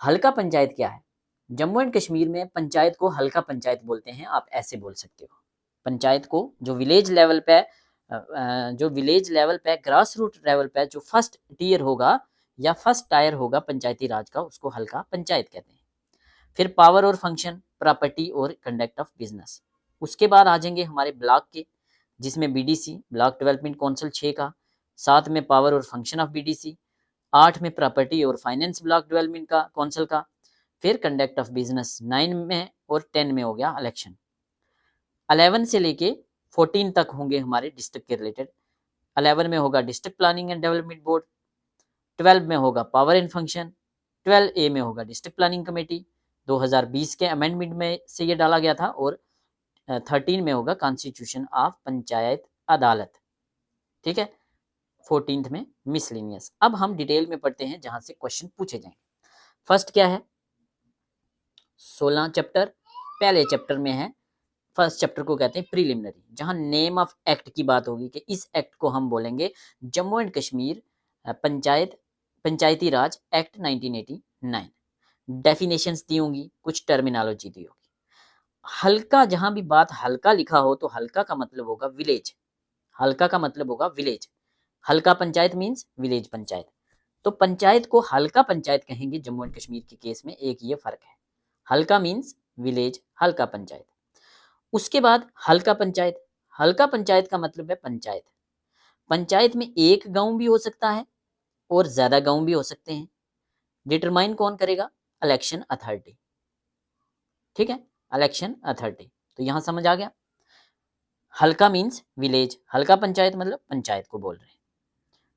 हल्का पंचायत क्या है? जम्मू एंड कश्मीर में पंचायत को हल्का पंचायत बोलते हैं, आप ऐसे बोल सकते हो। पंचायत को जो विलेज लेवल पे ग्रास रूट लेवल पे जो फर्स्ट टीयर होगा या फर्स्ट टायर होगा पंचायती राज का, उसको हल्का पंचायत कहते हैं। फिर पावर और फंक्शन, प्रॉपर्टी और कंडक्ट ऑफ बिजनेस। उसके बाद आ जाएंगे हमारे ब्लॉक के, जिसमें बीडीसी ब्लॉक डेवलपमेंट काउंसिल 6 का, 7 में पावर और फंक्शन ऑफ बीडीसी, 8 में प्रॉपर्टी और फाइनेंस ब्लॉक डेवलपमेंट का काउंसिल का, फिर कंडक्ट ऑफ बिजनेस 9 में और 10 में हो गया इलेक्शन। 11 से लेके 14 तक होंगे हमारे डिस्ट्रिक्ट के रिलेटेड। 11 में होगा district planning and development board, 12 में होगा पावर एंड फंक्शन, 12A में होगा डिस्ट्रिक्ट प्लानिंग कमेटी, 2020 के अमेंडमेंट में से ये डाला गया था, और 13 में होगा कॉन्स्टिट्यूशन ऑफ पंचायत अदालत। ठीक है, 14th में मिसलिनियस। अब हम डिटेल में पढ़ते हैं जहां से क्वेश्चन पूछे जाएंगे। फर्स्ट क्या है? 16 चैप्टर, पहले चैप्टर में है, फर्स्ट चैप्टर को कहते हैं प्रीलिमिनरी, जहां नेम ऑफ एक्ट की बात होगी कि इस एक्ट को हम बोलेंगे Jammu and Kashmir panchayati raj act 1989। Definitions दी होंगी, कुछ टर्मिनोलॉजी दी होगी। हल्का, जहां भी बात हल्का लिखा हो तो हल्का का मतलब होगा विलेज, हल्का का मतलब होगा विलेज। हल्का पंचायत मीन्स विलेज पंचायत। तो पंचायत को हल्का पंचायत कहेंगे जम्मू एंड कश्मीर के केस में, एक ये फर्क है। हल्का मीन्स विलेज, हल्का पंचायत। उसके बाद हल्का पंचायत, हल्का पंचायत का मतलब है पंचायत। पंचायत में एक गांव भी हो सकता है और ज्यादा गांव भी हो सकते हैं। डिटरमाइन कौन करेगा? Election authority. ठीक है, इलेक्शन अथॉरिटी। तो यहां समझ आ गया। हल्का मीन्स विलेज, हल्का पंचायत मतलब पंचायत को बोल रहे हैं।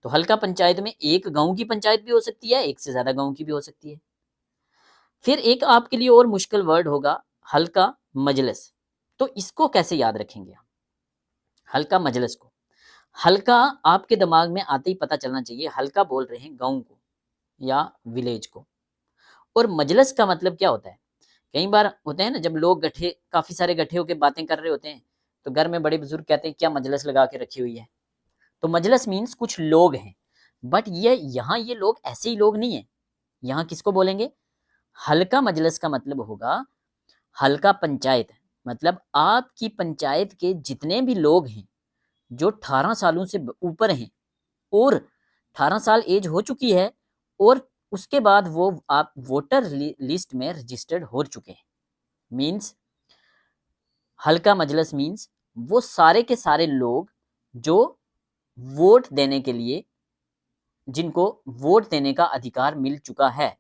तो हल्का पंचायत में एक गांव की पंचायत भी हो सकती है, एक से ज्यादा गांव की भी हो सकती है। फिर एक आपके लिए और मुश्किल वर्ड होगा हल्का मजलिस। तो इसको कैसे याद रखेंगे हम? हल्का मजलिस को, हल्का आपके दिमाग में आते ही पता चलना चाहिए हल्का बोल रहे हैं गांव को या विलेज को। और मजलिस का मतलब क्या होता है? कई बार होते हैं ना, जब लोग गठे, काफी सारे गठे होकर बातें कर रहे होते हैं, तो घर में बड़े बुजुर्ग कहते हैं क्या मजलिस लगा के रखी हुई है। तो मजलिस मीन्स कुछ लोग हैं, बट ये यहाँ ये लोग ऐसे ही लोग नहीं है। यहाँ किसको बोलेंगे? हल्का मजलिस का मतलब होगा हल्का पंचायत, मतलब आपकी पंचायत के जितने भी लोग हैं जो 18 सालों से ऊपर हैं और 18 साल एज हो चुकी है और उसके बाद वो आप वोटर लिस्ट में रजिस्टर्ड हो चुके हैं। मीन्स हल्का मजलिस मीन्स वो सारे के सारे लोग जो वोट देने के लिए, जिनको वोट देने का अधिकार मिल चुका है।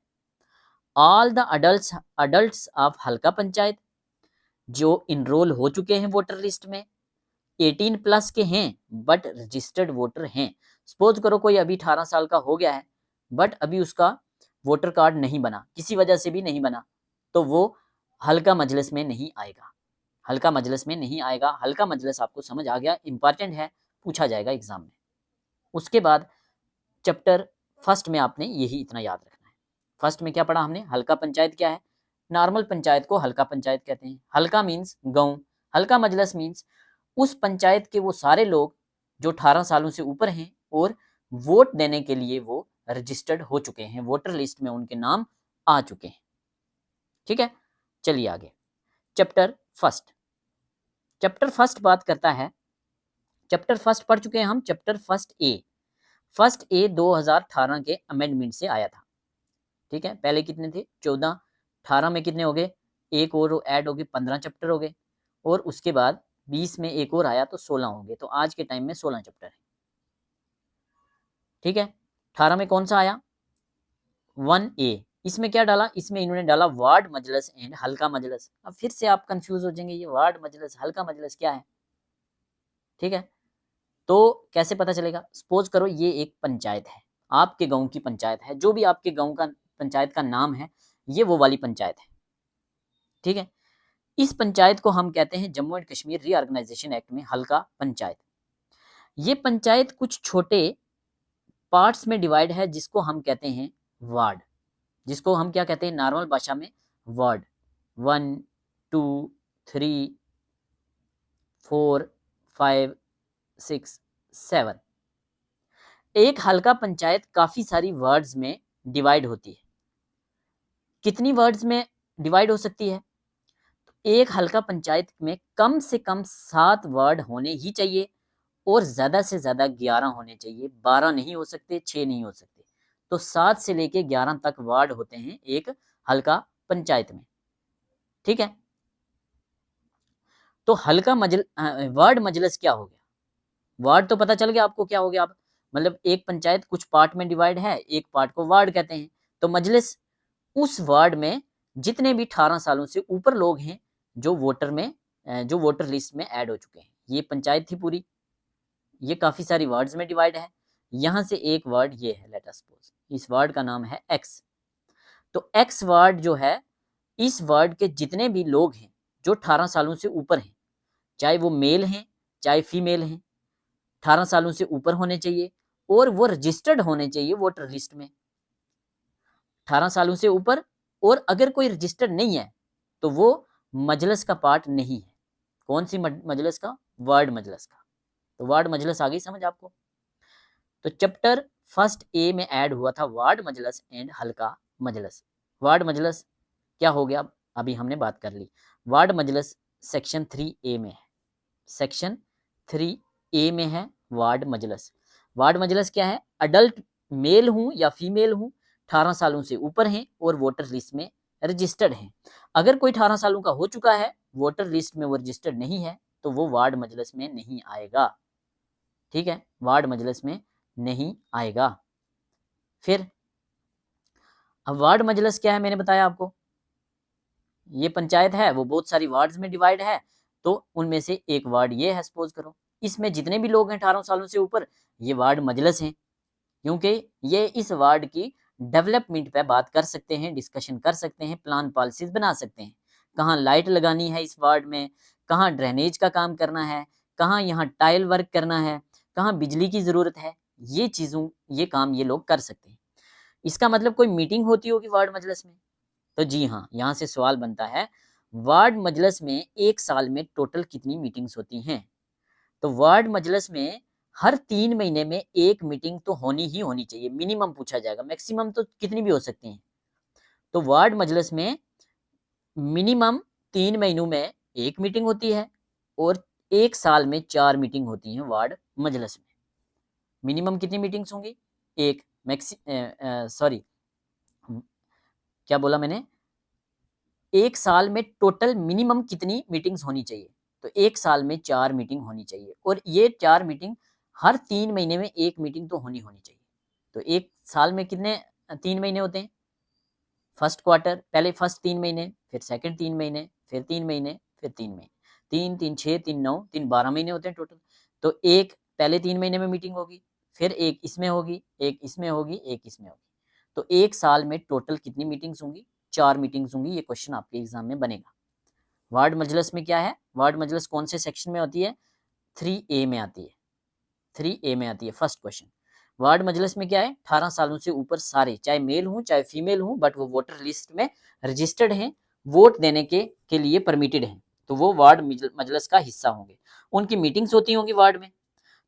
ऑल द अडल्ट्स ऑफ हल्का पंचायत जो इनरोल हो चुके हैं वोटर लिस्ट में, 18 प्लस के हैं बट रजिस्टर्ड वोटर हैं। सपोज करो कोई अभी 18 साल का हो गया है बट अभी उसका वोटर कार्ड नहीं बना, किसी वजह से भी नहीं बना, तो वो हल्का मजलिस में नहीं आएगा, हल्का मजलिस में नहीं आएगा। हल्का मजलिस आपको समझ आ गया, इंपॉर्टेंट है, पूछा जाएगा एग्जाम में। उसके बाद चैप्टर फर्स्ट में आपने यही इतना याद रखना है। फर्स्ट में क्या पढ़ा हमने? हल्का पंचायत क्या है? नॉर्मल पंचायत को हल्का पंचायत कहते हैं। हल्का मीन्स गांव, हल्का मजलिस मीन्स उस पंचायत के वो सारे लोग जो 18 सालों से ऊपर हैं और वोट देने के लिए वो रजिस्टर्ड हो चुके हैं, वोटर लिस्ट में उनके नाम आ चुके हैं। ठीक है, चलिए आगे। चैप्टर फर्स्ट, चैप्टर फर्स्ट बात करता है, चैप्टर फर्स्ट पढ़ चुके हैं हम, चैप्टर फर्स्ट ए 2018 के अमेंडमेंट से आया था। ठीक है, पहले कितने थे? 14, 18 में कितने हो गए? एक और ऐड हो गए, 15 चैप्टर हो गए, और उसके बाद 20 में एक और आया तो 16 हो गए। तो आज के टाइम में 16 चैप्टर है। ठीक है, 18 में कौन सा आया? 1A। इसमें क्या डाला? इसमें इन्होंने डाला वार्ड मजलिस एंड हल्का मजलिस। अब फिर से आप कंफ्यूज हो जाएंगे, ये वार्ड मजलिस हल्का मजलिस क्या है? ठीक है, तो कैसे पता चलेगा? सपोज करो ये एक पंचायत है, आपके गांव की पंचायत है, जो भी आपके गांव का पंचायत का नाम है ये वो वाली पंचायत है। ठीक है, इस पंचायत को हम कहते हैं Jammu and Kashmir reorganisation act में हल्का पंचायत। ये पंचायत कुछ छोटे पार्ट्स में डिवाइड है जिसको हम कहते हैं वार्ड, जिसको हम क्या कहते हैं नॉर्मल भाषा में वार्ड। 1 2 3 4 5 6 7। एक हल्का पंचायत काफी सारी वर्ड्स में डिवाइड होती है। कितनी वर्ड्स में डिवाइड हो सकती है? एक हल्का पंचायत में कम से कम 7 वर्ड होने ही चाहिए और ज्यादा से ज्यादा 11 होने चाहिए। 12 नहीं हो सकते, 6 नहीं हो सकते। तो 7 से लेके 11 तक वार्ड होते हैं एक हल्का पंचायत में। ठीक है, तो हल्का वार्ड मजलिस क्या हो गया? वार्ड तो पता चल गया आपको क्या हो गया। आप मतलब एक पंचायत कुछ पार्ट में डिवाइड है, एक पार्ट को वार्ड कहते हैं। तो मजलिस उस वार्ड में जितने भी 18 सालों से ऊपर लोग हैं जो वोटर लिस्ट में ऐड हो चुके हैं, ये पंचायत थी पूरी। ये काफी सारी वर्ड्स में डिवाइड है। यहां से एक वर्ड ये है, लेट अस सपोज इस वर्ड का नाम है एक्स। तो एक्स वर्ड जो है, इस वर्ड के जितने भी लोग हैं जो 18 सालों से ऊपर हैं, चाहे वो मेल हैं चाहे फीमेल हैं, 18 सालों से ऊपर होने चाहिए और वो रजिस्टर्ड होने चाहिए वोटर लिस्ट में। 18 सालों से ऊपर, और अगर कोई रजिस्टर्ड नहीं है तो वो मजलिस का पार्ट नहीं है। कौन सी मजलिस का? वार्ड मजलिस का। तो वार्ड मजलिस आ गई समझ आपको। तो चैप्टर फर्स्ट ए में ऐड हुआ था वार्ड मजलिस एंड हल्का मजलिस। वार्ड मजलिस क्या हो गया अभी हमने बात कर ली। वार्ड मजलिस सेक्शन 3A में है, सेक्शन 3A में है वार्ड मजलिस। वार्ड मजलिस क्या है? अडल्ट मेल हूं या फीमेल हूं, 18 सालों से ऊपर हैं और वोटर लिस्ट में रजिस्टर्ड हैं। अगर कोई 18 सालों का हो चुका है, वोटर लिस्ट में वो रजिस्टर्ड नहीं है, तो वो वार्ड मजलिस में नहीं आएगा। ठीक है, वार्ड मजलिस में नहीं आएगा। फिर अब वार्ड मजलिस क्या है मैंने बताया आपको। ये पंचायत है वो बहुत सारी वार्ड्स में डिवाइड है, तो उनमें से एक वार्ड ये है सपोज करो। इसमें जितने भी लोग हैं 18 सालों से ऊपर, ये वार्ड मजलिस हैं, क्योंकि ये इस वार्ड की डेवलपमेंट पे बात कर सकते हैं, डिस्कशन कर सकते हैं, प्लान पॉलिसीज बना सकते हैं। कहाँ लाइट लगानी है इस वार्ड में, कहाँ ड्रेनेज का काम करना है, कहाँ यहाँ टाइल वर्क करना है, कहाँ बिजली की ज़रूरत है, ये काम ये लोग कर सकते हैं। इसका मतलब कोई मीटिंग होती होगी वार्ड मजलिस में? तो जी हाँ, यहाँ से सवाल बनता है वार्ड मजलिस में एक साल में टोटल कितनी मीटिंग्स होती हैं? तो वार्ड मजलिस में हर 3 महीने में एक मीटिंग तो होनी ही होनी चाहिए। मिनिमम पूछा जाएगा, मैक्सिमम तो कितनी भी हो सकती हैं। तो वार्ड मजलिस में मिनिमम 3 महीनों में एक मीटिंग होती है और एक साल में 4 मीटिंग होती हैं वार्ड मजलिस में। मिनिमम कितनी मीटिंग्स होंगी? एक। सॉरी, क्या बोला मैंने? एक साल में टोटल मिनिमम कितनी मीटिंग्स होनी चाहिए? तो एक साल में 4 मीटिंग होनी चाहिए और ये 4 मीटिंग हर 3 महीने में एक मीटिंग तो होनी चाहिए। तो एक साल में कितने 3 महीने होते हैं? फर्स्ट क्वार्टर, पहले फर्स्ट 3 महीने, फिर सेकंड 3 महीने, फिर 3 महीने, फिर 3 महीने। 3 3 6 3 9 3 12 महीने होते हैं टोटल। तो एक पहले 3 महीने में मीटिंग होगी, फिर एक इसमें होगी, एक इसमें होगी, एक इसमें होगी। तो एक साल में टोटल कितनी मीटिंग्स होंगी? 4 मीटिंग्स होंगी। ये क्वेश्चन आपके एग्जाम में बनेगा। वार्ड मजलिस में क्या है? वार्ड मजलिस कौन से सेक्शन में होती है? 3A में आती है। 3A में आती है फर्स्ट क्वेश्चन। वार्ड मजलिस में क्या है? 18 सालों से ऊपर सारे, चाहे मेल हूं चाहे फीमेल हूं, बट वो वोटर लिस्ट में रजिस्टर्ड हैं, वोट देने के लिए परमिटेड हैं, तो वो वार्ड मजलिस का हिस्सा होंगे। उनकी मीटिंग्स होती होंगी वार्ड में।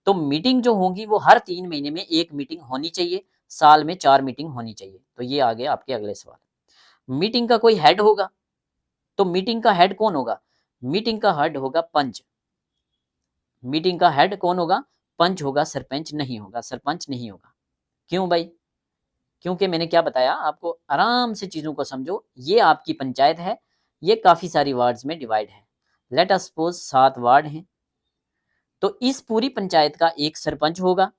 तो मीटिंग जो होंगी वो हर 3 महीने में एक मीटिंग होनी चाहिए, साल में 4 मीटिंग होनी चाहिए। तो ये आ गया आपके अगले सवाल। मीटिंग का कोई हेड होगा, तो मीटिंग का हेड कौन होगा? मीटिंग का हेड होगा पंच। मीटिंग का हेड कौन होगा? पंच होगा, सरपंच नहीं होगा। सरपंच नहीं होगा। क्यों भाई? क्योंकि मैंने क्या बताया आपको, आराम से चीजों को समझो। ये आपकी पंचायत है, ये काफी सारी वार्ड्स में डिवाइड है। लेट अस सपोज 7 वार्ड हैं, तो इस पूरी पंचायत का एक सरपंच होगा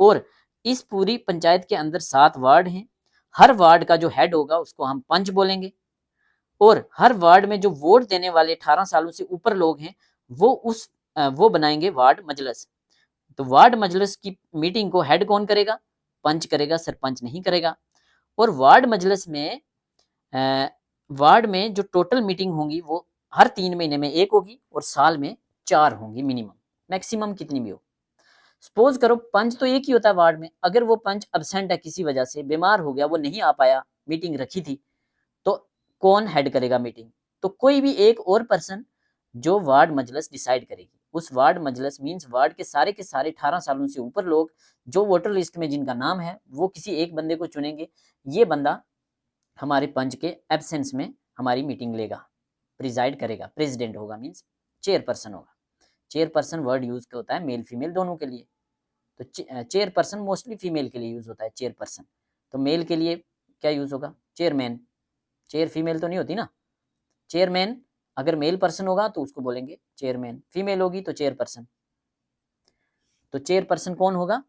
और इस पूरी पंचायत के अंदर 7 वार्ड हैं। हर वार्ड का जो हेड होगा उसको हम पंच बोलेंगे और हर वार्ड में जो वोट देने वाले 18 सालों से ऊपर लोग हैं वो बनाएंगे वार्ड मजलिस। तो वार्ड मजलिस की मीटिंग को हेड कौन करेगा? पंच करेगा, सरपंच नहीं करेगा। और वार्ड मजलिस में वार्ड में जो टोटल मीटिंग होंगी वो हर 3 महीने में एक होगी और साल में 4 होंगी मिनिमम, मैक्सिमम कितनी भी हो। सपोज करो पंच तो एक ही होता है वार्ड में, अगर वो पंच अब्सेंट है, किसी वजह से बीमार हो गया, वो नहीं आ पाया, मीटिंग रखी थी, तो कौन हेड करेगा मीटिंग? तो कोई भी एक और पर्सन जो वार्ड मजलिस डिसाइड करेगी। उस वार्ड मजलिस मींस वार्ड के सारे 18 सालों से ऊपर लोग जो वोटर लिस्ट में जिनका नाम है, वो किसी एक बंदे को चुनेंगे। ये बंदा हमारे पंच के एब्सेंस में हमारी मीटिंग लेगा, प्रिजाइड करेगा, प्रेसिडेंट होगा मींस चेयरपर्सन होगा। चेयरपर्सन वर्ड यूज होता है मेल फीमेल दोनों के लिए, तो चेयरपर्सन मोस्टली फीमेल के लिए यूज होता है चेयरपर्सन। तो मेल के लिए क्या यूज होगा? चेयरमैन। चेयर फीमेल तो नहीं होती ना। चेयरमैन अगर मेल पर्सन होगा तो उसको बोलेंगे चेयरमैन, फीमेल होगी तो चेयरपर्सन। तो चेयरपर्सन कौन होगा?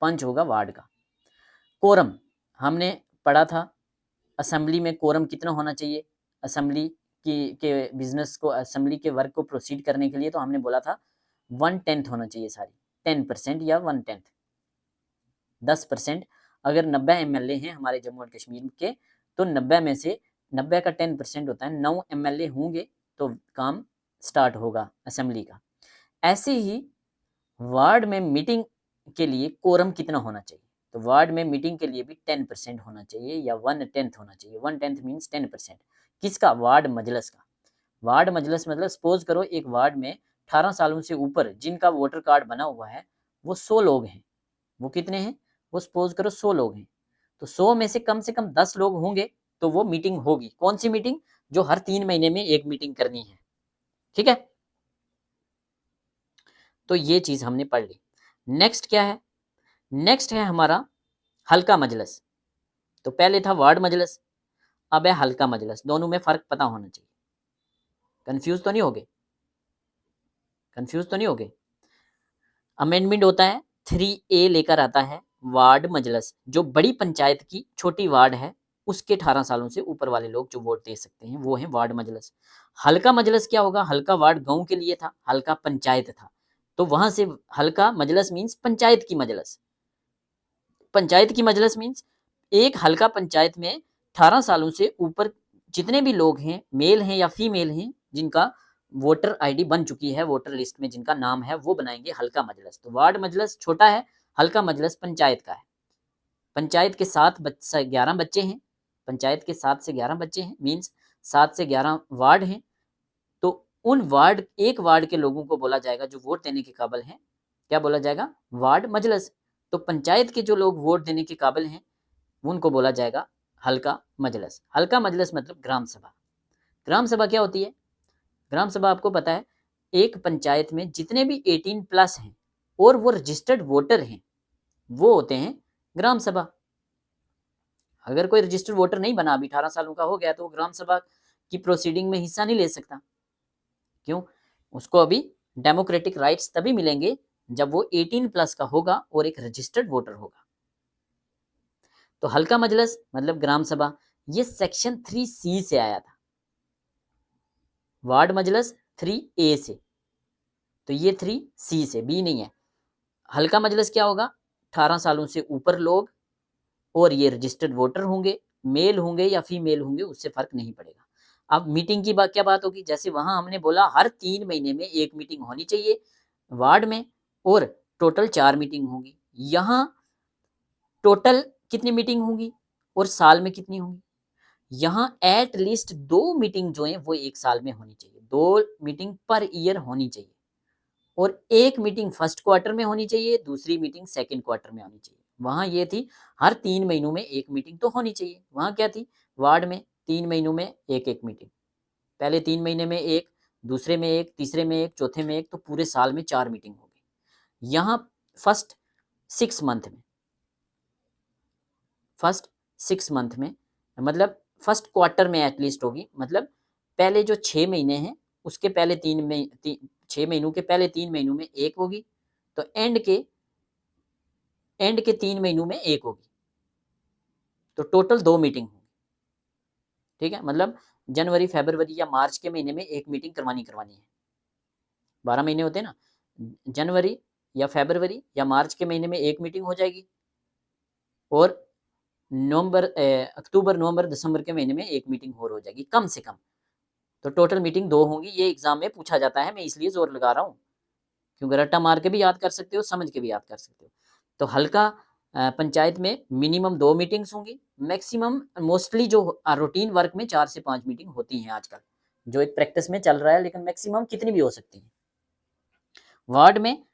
पंच होगा वार्ड का। कोरम हमने पढ़ा था, असेंबली में कोरम कितना होना चाहिए असेंबली की के बिजनेस को, असेंबली के वर्क को प्रोसीड करने के लिए, तो हमने बोला था 1/10 होना चाहिए सारी, 10% या 1/10, 10%। अगर 90 MLA हैं हमारे जम्मू एंड कश्मीर के, तो 90 में से 90 का 10% होता है, 9 MLA होंगे तो काम स्टार्ट होगा असेंबली का। ऐसे ही वार्ड में मीटिंग के लिए कोरम कितना होना चाहिए? तो वार्ड में मीटिंग के लिए भी 10% होना चाहिए या 1/10 होना चाहिए। 1/10 मीन्स 10%। किसका? वार्ड मजलिस का। वार्ड मजलिस मतलब सपोज करो एक वार्ड में 18 सालों से ऊपर जिनका वोटर कार्ड बना हुआ है वो 100 लोग हैं। वो कितने हैं? वो सपोज करो 100 लोग हैं, तो 100 में से कम 10 लोग होंगे तो वो मीटिंग होगी। कौन सी मीटिंग? जो हर 3 महीने में एक मीटिंग करनी है। ठीक है, तो ये चीज हमने पढ़ ली। नेक्स्ट क्या है? नेक्स्ट है हमारा हल्का मजलिस। तो पहले था वार्ड मजलिस, अब है हल्का मजलिस। दोनों में फर्क पता होना चाहिए। कंफ्यूज तो नहीं हो गए? कंफ्यूज तो नहीं हो गए? अमेंडमेंट होता है 3A लेकर आता है वार्ड मजलिस, जो बड़ी पंचायत की छोटी वार्ड है उसके 18 सालों से ऊपर वाले लोग जो वोट दे सकते हैं वो है वार्ड मजलिस। हल्का मजलिस क्या होगा? हल्का वार्ड गांव के लिए था, हल्का पंचायत था, तो वहां से हल्का मजलिस मीन्स पंचायत की मजलिस। पंचायत की मजलिस मीन्स एक हल्का पंचायत में 18 सालों से ऊपर जितने भी लोग हैं, मेल हैं या फीमेल हैं, जिनका वोटर आईडी बन चुकी है, वोटर लिस्ट में जिनका नाम है, वो बनाएंगे हल्का मजलिस। तो वार्ड मजलिस छोटा है, हल्का मजलिस पंचायत का है। पंचायत के 11 बच्चे हैं, पंचायत के 7 से 11 बच्चे हैं, मीन्स 7 से 11 वार्ड हैं। तो उन वार्ड, एक वार्ड के लोगों को बोला जाएगा जो वोट देने के काबिल हैं, क्या बोला जाएगा? वार्ड मजलिस। तो पंचायत के जो लोग वोट देने के काबिल हैं उनको बोला जाएगा हल्का मजलिस। हल्का मजलिस मतलब ग्राम सभा। ग्राम सभा क्या होती है? ग्राम सभा आपको पता है, एक पंचायत में जितने भी 18+ हैं और वो रजिस्टर्ड वोटर हैं वो होते हैं ग्राम सभा। अगर कोई रजिस्टर्ड वोटर नहीं बना, अभी 18 सालों का हो गया, तो वो ग्राम सभा की प्रोसीडिंग में हिस्सा नहीं ले सकता। क्यों? उसको अभी डेमोक्रेटिक राइट्स तभी मिलेंगे जब वो 18+ का होगा और एक रजिस्टर्ड वोटर होगा। तो हल्का मजलिस मतलब ग्राम सभा, ये सेक्शन 3C से आया था, वार्ड मजलिस 3A से, तो ये 3C से, B नहीं है। हल्का मजलिस क्या होगा? 18 सालों से ऊपर लोग और ये रजिस्टर्ड वोटर होंगे, मेल होंगे या फीमेल होंगे, उससे फर्क नहीं पड़ेगा। अब मीटिंग की बात क्या बात होगी? जैसे वहां हमने बोला हर 3 महीने में एक मीटिंग होनी चाहिए वार्ड में, और टोटल 4 मीटिंग होंगी। यहाँ टोटल कितनी मीटिंग होंगी और साल में कितनी होंगी? यहाँ एट लीस्ट 2 मीटिंग जो है वो एक साल में होनी चाहिए, 2 मीटिंग पर ईयर होनी चाहिए, और एक मीटिंग फर्स्ट क्वार्टर में होनी चाहिए, दूसरी मीटिंग सेकंड क्वार्टर में होनी चाहिए। वहां ये थी हर 3 महीनों में एक मीटिंग तो होनी चाहिए। वहां क्या थी? वार्ड में 3 महीनों में एक एक मीटिंग, पहले 3 महीने में एक, दूसरे में एक, तीसरे में एक, चौथे में एक, तो पूरे साल में 4 मीटिंग होगी। यहाँ फर्स्ट 6 मंथ में, फर्स्ट 6 मंथ में मतलब फर्स्ट क्वार्टर में एटलीस्ट होगी, मतलब पहले जो 6 महीने हैं उसके पहले 6 महीनों के पहले 3 महीनों में एक होगी, तो एंड के 3 महीनों में एक होगी, तो टोटल 2 मीटिंग होगी। ठीक है, मतलब जनवरी, फरवरी या मार्च के महीने में एक मीटिंग करवानी है। 12 महीने होते हैं ना, जनवरी या फरवरी या मार्च के महीने में एक मीटिंग हो जाएगी, और अक्टूबर, नवंबर, दिसंबर के महीने में एक मीटिंग और हो जाएगी कम से कम। तो टोटल मीटिंग 2 होंगी। ये एग्जाम में पूछा जाता है, मैं इसलिए जोर लगा रहा हूँ, क्योंकि रट्टा मार के भी याद कर सकते हो, समझ के भी याद कर सकते हो। तो हल्का पंचायत में मिनिमम 2 मीटिंग्स होंगी, मैक्सिमम मोस्टली जो रूटीन वर्क में 4 से 5 मीटिंग होती हैं आजकल, जो एक प्रैक्टिस में चल रहा है, लेकिन मैक्सिमम कितनी भी हो सकती है। वार्ड में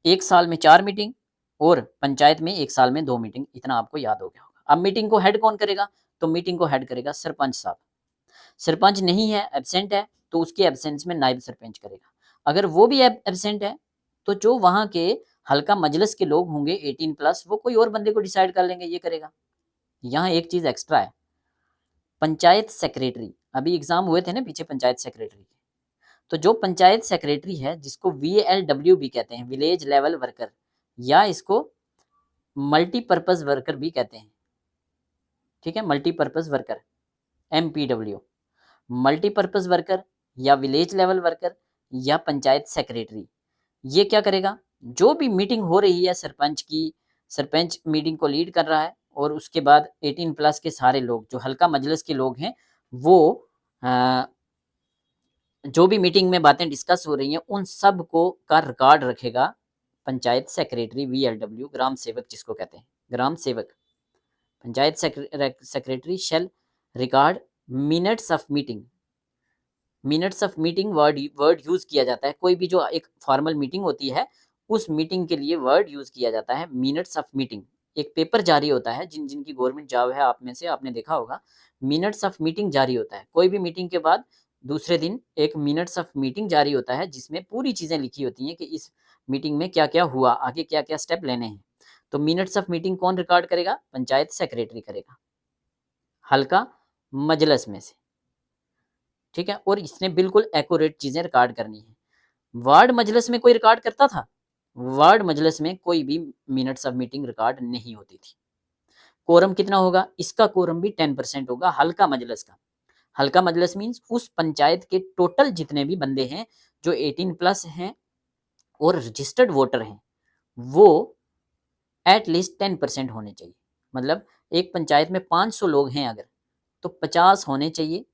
1 साल में 4 मीटिंग और पंचायत में 1 साल में 2 मीटिंग, इतना आपको याद हो गया होगा। अब मीटिंग को हेड कौन करेगा? तो मीटिंग को हेड करेगा सरपंच साहब। सरपंच नहीं है, एब्सेंट है, तो उसके एब्सेंस में नायब सरपंच करेगा। अगर वो भी एब्सेंट है, तो जो वहां के हल्का मजलिस के लोग होंगे 18 प्लस, वो कोई और बंदे को डिसाइड कर लेंगे, ये करेगा। यहाँ एक चीज एक्स्ट्रा है, पंचायत सेक्रेटरी, अभी एग्जाम हुए थे ना पीछे पंचायत सेक्रेटरी के, तो जो पंचायत सेक्रेटरी है, जिसको VLW भी कहते हैं, विलेज लेवल वर्कर, या इसको मल्टीपर्पज वर्कर भी कहते हैं, ठीक है, multipurpose worker, MPW, multipurpose worker या विलेज लेवल वर्कर या पंचायत सेक्रेटरी, ये क्या करेगा? जो भी मीटिंग हो रही है सरपंच की, सरपंच मीटिंग को लीड कर रहा है, और उसके बाद 18 प्लस के सारे लोग जो हल्का मजलिस के लोग हैं, वो जो भी मीटिंग में बातें डिस्कस हो रही हैं, उन सब को का रिकॉर्ड रखेगा पंचायत सेक्रेटरी, VLW, ग्राम सेवक जिसको कहते हैं, ग्राम सेवक। Panchayat secretary shall record minutes of meeting. Minutes of meeting word use किया जाता है, कोई भी जो एक फॉर्मल मीटिंग होती है, उस मीटिंग के लिए वर्ड यूज किया जाता है मिनट्स ऑफ मीटिंग। एक पेपर जारी होता है, जिनकी गवर्नमेंट जॉब है, आप में से आपने देखा होगा, मिनट्स ऑफ मीटिंग जारी होता है। कोई भी मीटिंग के बाद दूसरे दिन एक मिनट्स ऑफ मीटिंग जारी होता है, जिसमें पूरी चीजें लिखी होती हैं कि इस मीटिंग में क्या क्या हुआ, आगे क्या क्या स्टेप लेने हैं। तो मिनट्स ऑफ मीटिंग कौन रिकॉर्ड करेगा? पंचायत सेक्रेटरी करेगा, हल्का मजलस में से, ठीक है। और इसने बिल्कुल एक्यूरेट चीजें रिकॉर्ड करनी है। वार्ड मजलिस में कोई रिकॉर्ड करता था? वार्ड मजलिस में कोई भी मिनट्स ऑफ मीटिंग रिकॉर्ड नहीं होती थी। कोरम कितना होगा? इसका कोरम भी 10% होगा, हल्का मजलिस का। हल्का मजलिस मीन्स उस पंचायत के टोटल जितने भी बंदे हैं जो 18 प्लस हैं और रजिस्टर्ड वोटर हैं, वो एटलीस्ट 10% होने चाहिए। मतलब एक पंचायत में 500 लोग हैं अगर, तो 50 होने चाहिए,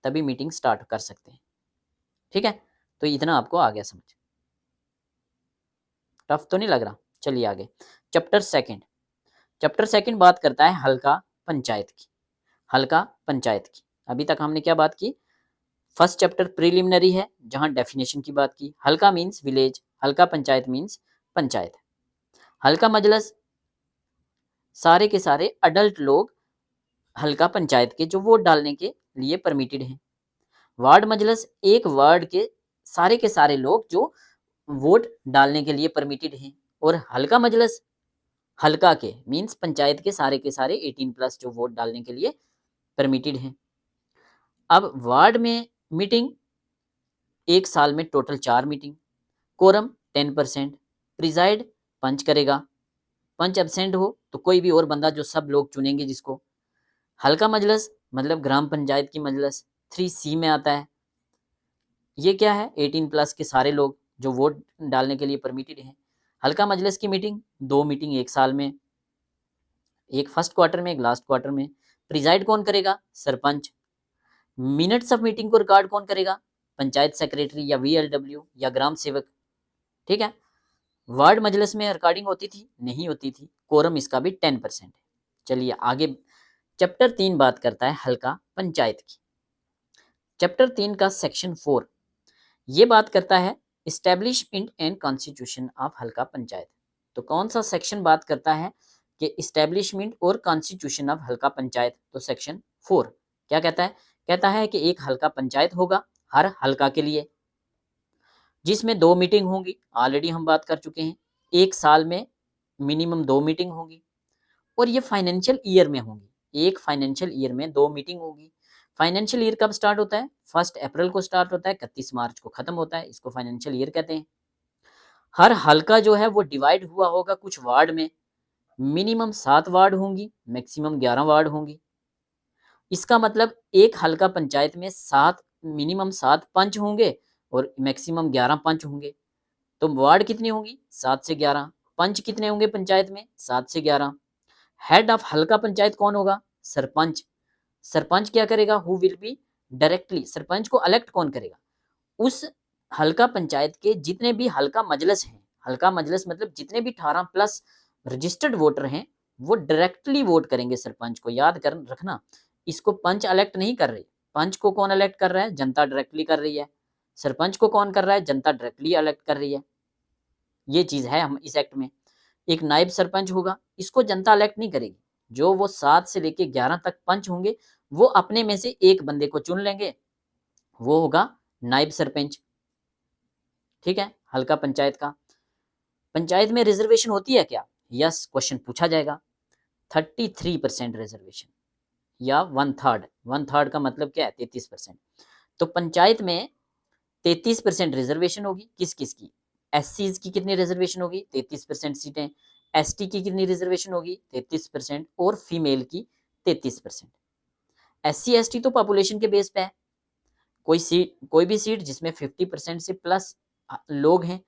तभी मीटिंग स्टार्ट कर सकते हैं, ठीक है। तो इतना आपको आ गया समझ, टफ तो नहीं लग रहा। चलिए आगे, चैप्टर सेकंड। चैप्टर सेकंड बात करता है हल्का पंचायत की। हल्का पंचायत की, अभी तक हमने क्या बात की? फर्स्ट चैप्टर प्रीलिमिनरी है, जहां डेफिनेशन की बात की। हल्का मीन्स विलेज, हल्का पंचायत मीन्स पंचायत। हल्का मजलिस, सारे के सारे अडल्ट लोग हल्का पंचायत के जो वोट डालने के लिए परमिटेड हैं। वार्ड मजलिस, एक वार्ड के सारे लोग जो वोट डालने के लिए परमिटेड हैं। और हल्का मजलिस, हल्का के मीन्स पंचायत के सारे 18 प्लस जो वोट डालने के लिए परमिटेड हैं। अब वार्ड में मीटिंग, एक साल में टोटल 4 मीटिंग, कोरम 10%, प्रिजाइड पंच करेगा, पंच एब्सेंट हो तो कोई भी और बंदा जो सब लोग चुनेंगे जिसको। हल्का मजलिस मतलब ग्राम पंचायत की मजलिस, 3C में आता है। ये क्या है? 18 प्लस के सारे लोग जो वोट डालने के लिए परमिटेड हैं। हल्का मजलिस की मीटिंग, 2 मीटिंग एक साल में, एक फर्स्ट क्वार्टर में, एक लास्ट क्वार्टर में। प्रिजाइड कौन करेगा? सरपंच। मिनट्स ऑफ मीटिंग को रिकॉर्ड कौन करेगा? पंचायत सेक्रेटरी या VLW या ग्राम सेवक, ठीक है। वार्ड मजलिस में रिकॉर्डिंग होती थी? नहीं होती थी। कोरम इसका भी 10% है। चलिए आगे, चैप्टर 3 बात करता है हल्का पंचायत की। चैप्टर 3 का सेक्शन 4 ये बात करता है इस्टेब्लिशमेंट एंड कॉन्स्टिट्यूशन ऑफ हल्का पंचायत। तो कौन सा सेक्शन बात करता है कि इस्टेब्लिशमेंट और कॉन्स्टिट्यूशन ऑफ हल्का पंचायत? तो सेक्शन 4 क्या कहता है? कहता है कि एक हल्का पंचायत होगा हर हल्का के लिए, जिसमें 2 मीटिंग होंगी, ऑलरेडी हम बात कर चुके हैं। एक साल में मिनिमम 2 मीटिंग होगी, और ये फाइनेंशियल ईयर में होंगी। एक फाइनेंशियल ईयर में 2 मीटिंग होगी। फाइनेंशियल ईयर कब स्टार्ट होता है? 1 अप्रैल को स्टार्ट होता है, 31 मार्च को खत्म होता है। इसको फाइनेंशियल ईयर कहते हैं। हर हल्का जो है वो डिवाइड हुआ होगा कुछ वार्ड में, मिनिमम 7 वार्ड होंगी, मैक्सिमम 11 वार्ड होंगी। इसका मतलब एक हल्का पंचायत में मिनिमम 7 पंच होंगे और मैक्सिमम 11 पंच होंगे। तो वार्ड कितनी होंगी? 7 से 11। पंच कितने होंगे पंचायत में? 7 से 11। हेड ऑफ हल्का पंचायत कौन होगा? सरपंच। सरपंच क्या करेगा? Who will be directly sarpanch को इलेक्ट कौन करेगा? उस हल्का पंचायत के जितने भी हल्का मजलिस हैं, हल्का मजलिस मतलब जितने भी 18 प्लस रजिस्टर्ड वोटर हैं, वो डायरेक्टली वोट करेंगे सरपंच को। याद कर रखना, इसको पंच इलेक्ट नहीं कर रही। पंच को कौन इलेक्ट कर रहा है? जनता डायरेक्टली कर रही है। सरपंच को कौन कर रहा है? जनता डायरेक्टली इलेक्ट कर रही है। ये चीज है हम इस एक्ट में। एक नायब सरपंच होगा, इसको जनता इलेक्ट नहीं करेगी। जो वो 7 से लेके 11 तक पंच होंगे, वो अपने में से एक बंदे को चुन लेंगे, वो होगा नायब सरपंच। ठीक है, हल्का पंचायत का। पंचायत में रिजर्वेशन होती है क्या? यस, क्वेश्चन पूछा जाएगा। 33% रिजर्वेशन या 1/3। 1/3 का मतलब क्या है? 33%। तो पंचायत में 33% रिजर्वेशन होगी। किस किस की? एससीज की कितनी रिजर्वेशन होगी? 33% सीटें। एसटी की कितनी रिजर्वेशन होगी? 33%। और फीमेल की 33%। एससी एसटी तो पॉपुलेशन के बेस पे है। कोई भी सीट जिसमें 50% से प्लस लोग हैं।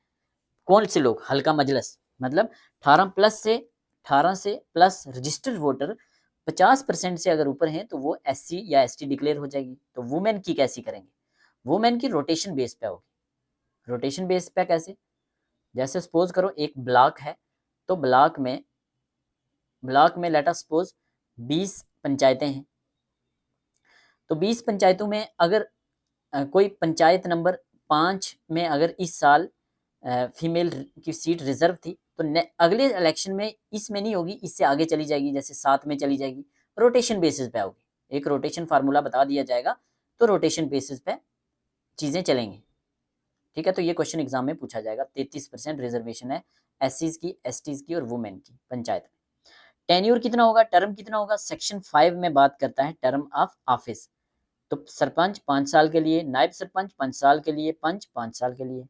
कौन से लोग? हल्का मजलिस मतलब 18 से प्लस रजिस्टर्ड वोटर 50% से अगर ऊपर हैं तो वो एससी या एसटी डिक्लेयर हो जाएगी। तो वुमेन की कैसी करेंगे? वुमेन की रोटेशन बेस पे होगी। रोटेशन बेस पे कैसे? जैसे सपोज करो एक ब्लॉक है, तो ब्लॉक में लेट अस सपोज 20 पंचायतें हैं। तो 20 पंचायतों में अगर कोई पंचायत नंबर 5 में अगर इस साल फीमेल की सीट रिजर्व थी, तो अगले इलेक्शन में इसमें नहीं होगी, इससे आगे चली जाएगी, जैसे 7 में चली जाएगी। रोटेशन बेसिस पे होगी। एक रोटेशन फार्मूला बता दिया जाएगा, तो रोटेशन बेसिस पे चीजें चलेंगी। ठीक है, तो ये क्वेश्चन एग्जाम में पूछा जाएगा। 33% रिजर्वेशन है एससीज की, एसटीज की और वुमेन की पंचायत में। टेन्यूर कितना होगा? टर्म कितना होगा? सेक्शन 5 में बात करता है टर्म ऑफ ऑफिस। तो सरपंच 5 साल के लिए, नायब सरपंच 5 साल के लिए, पंच 5 साल के लिए।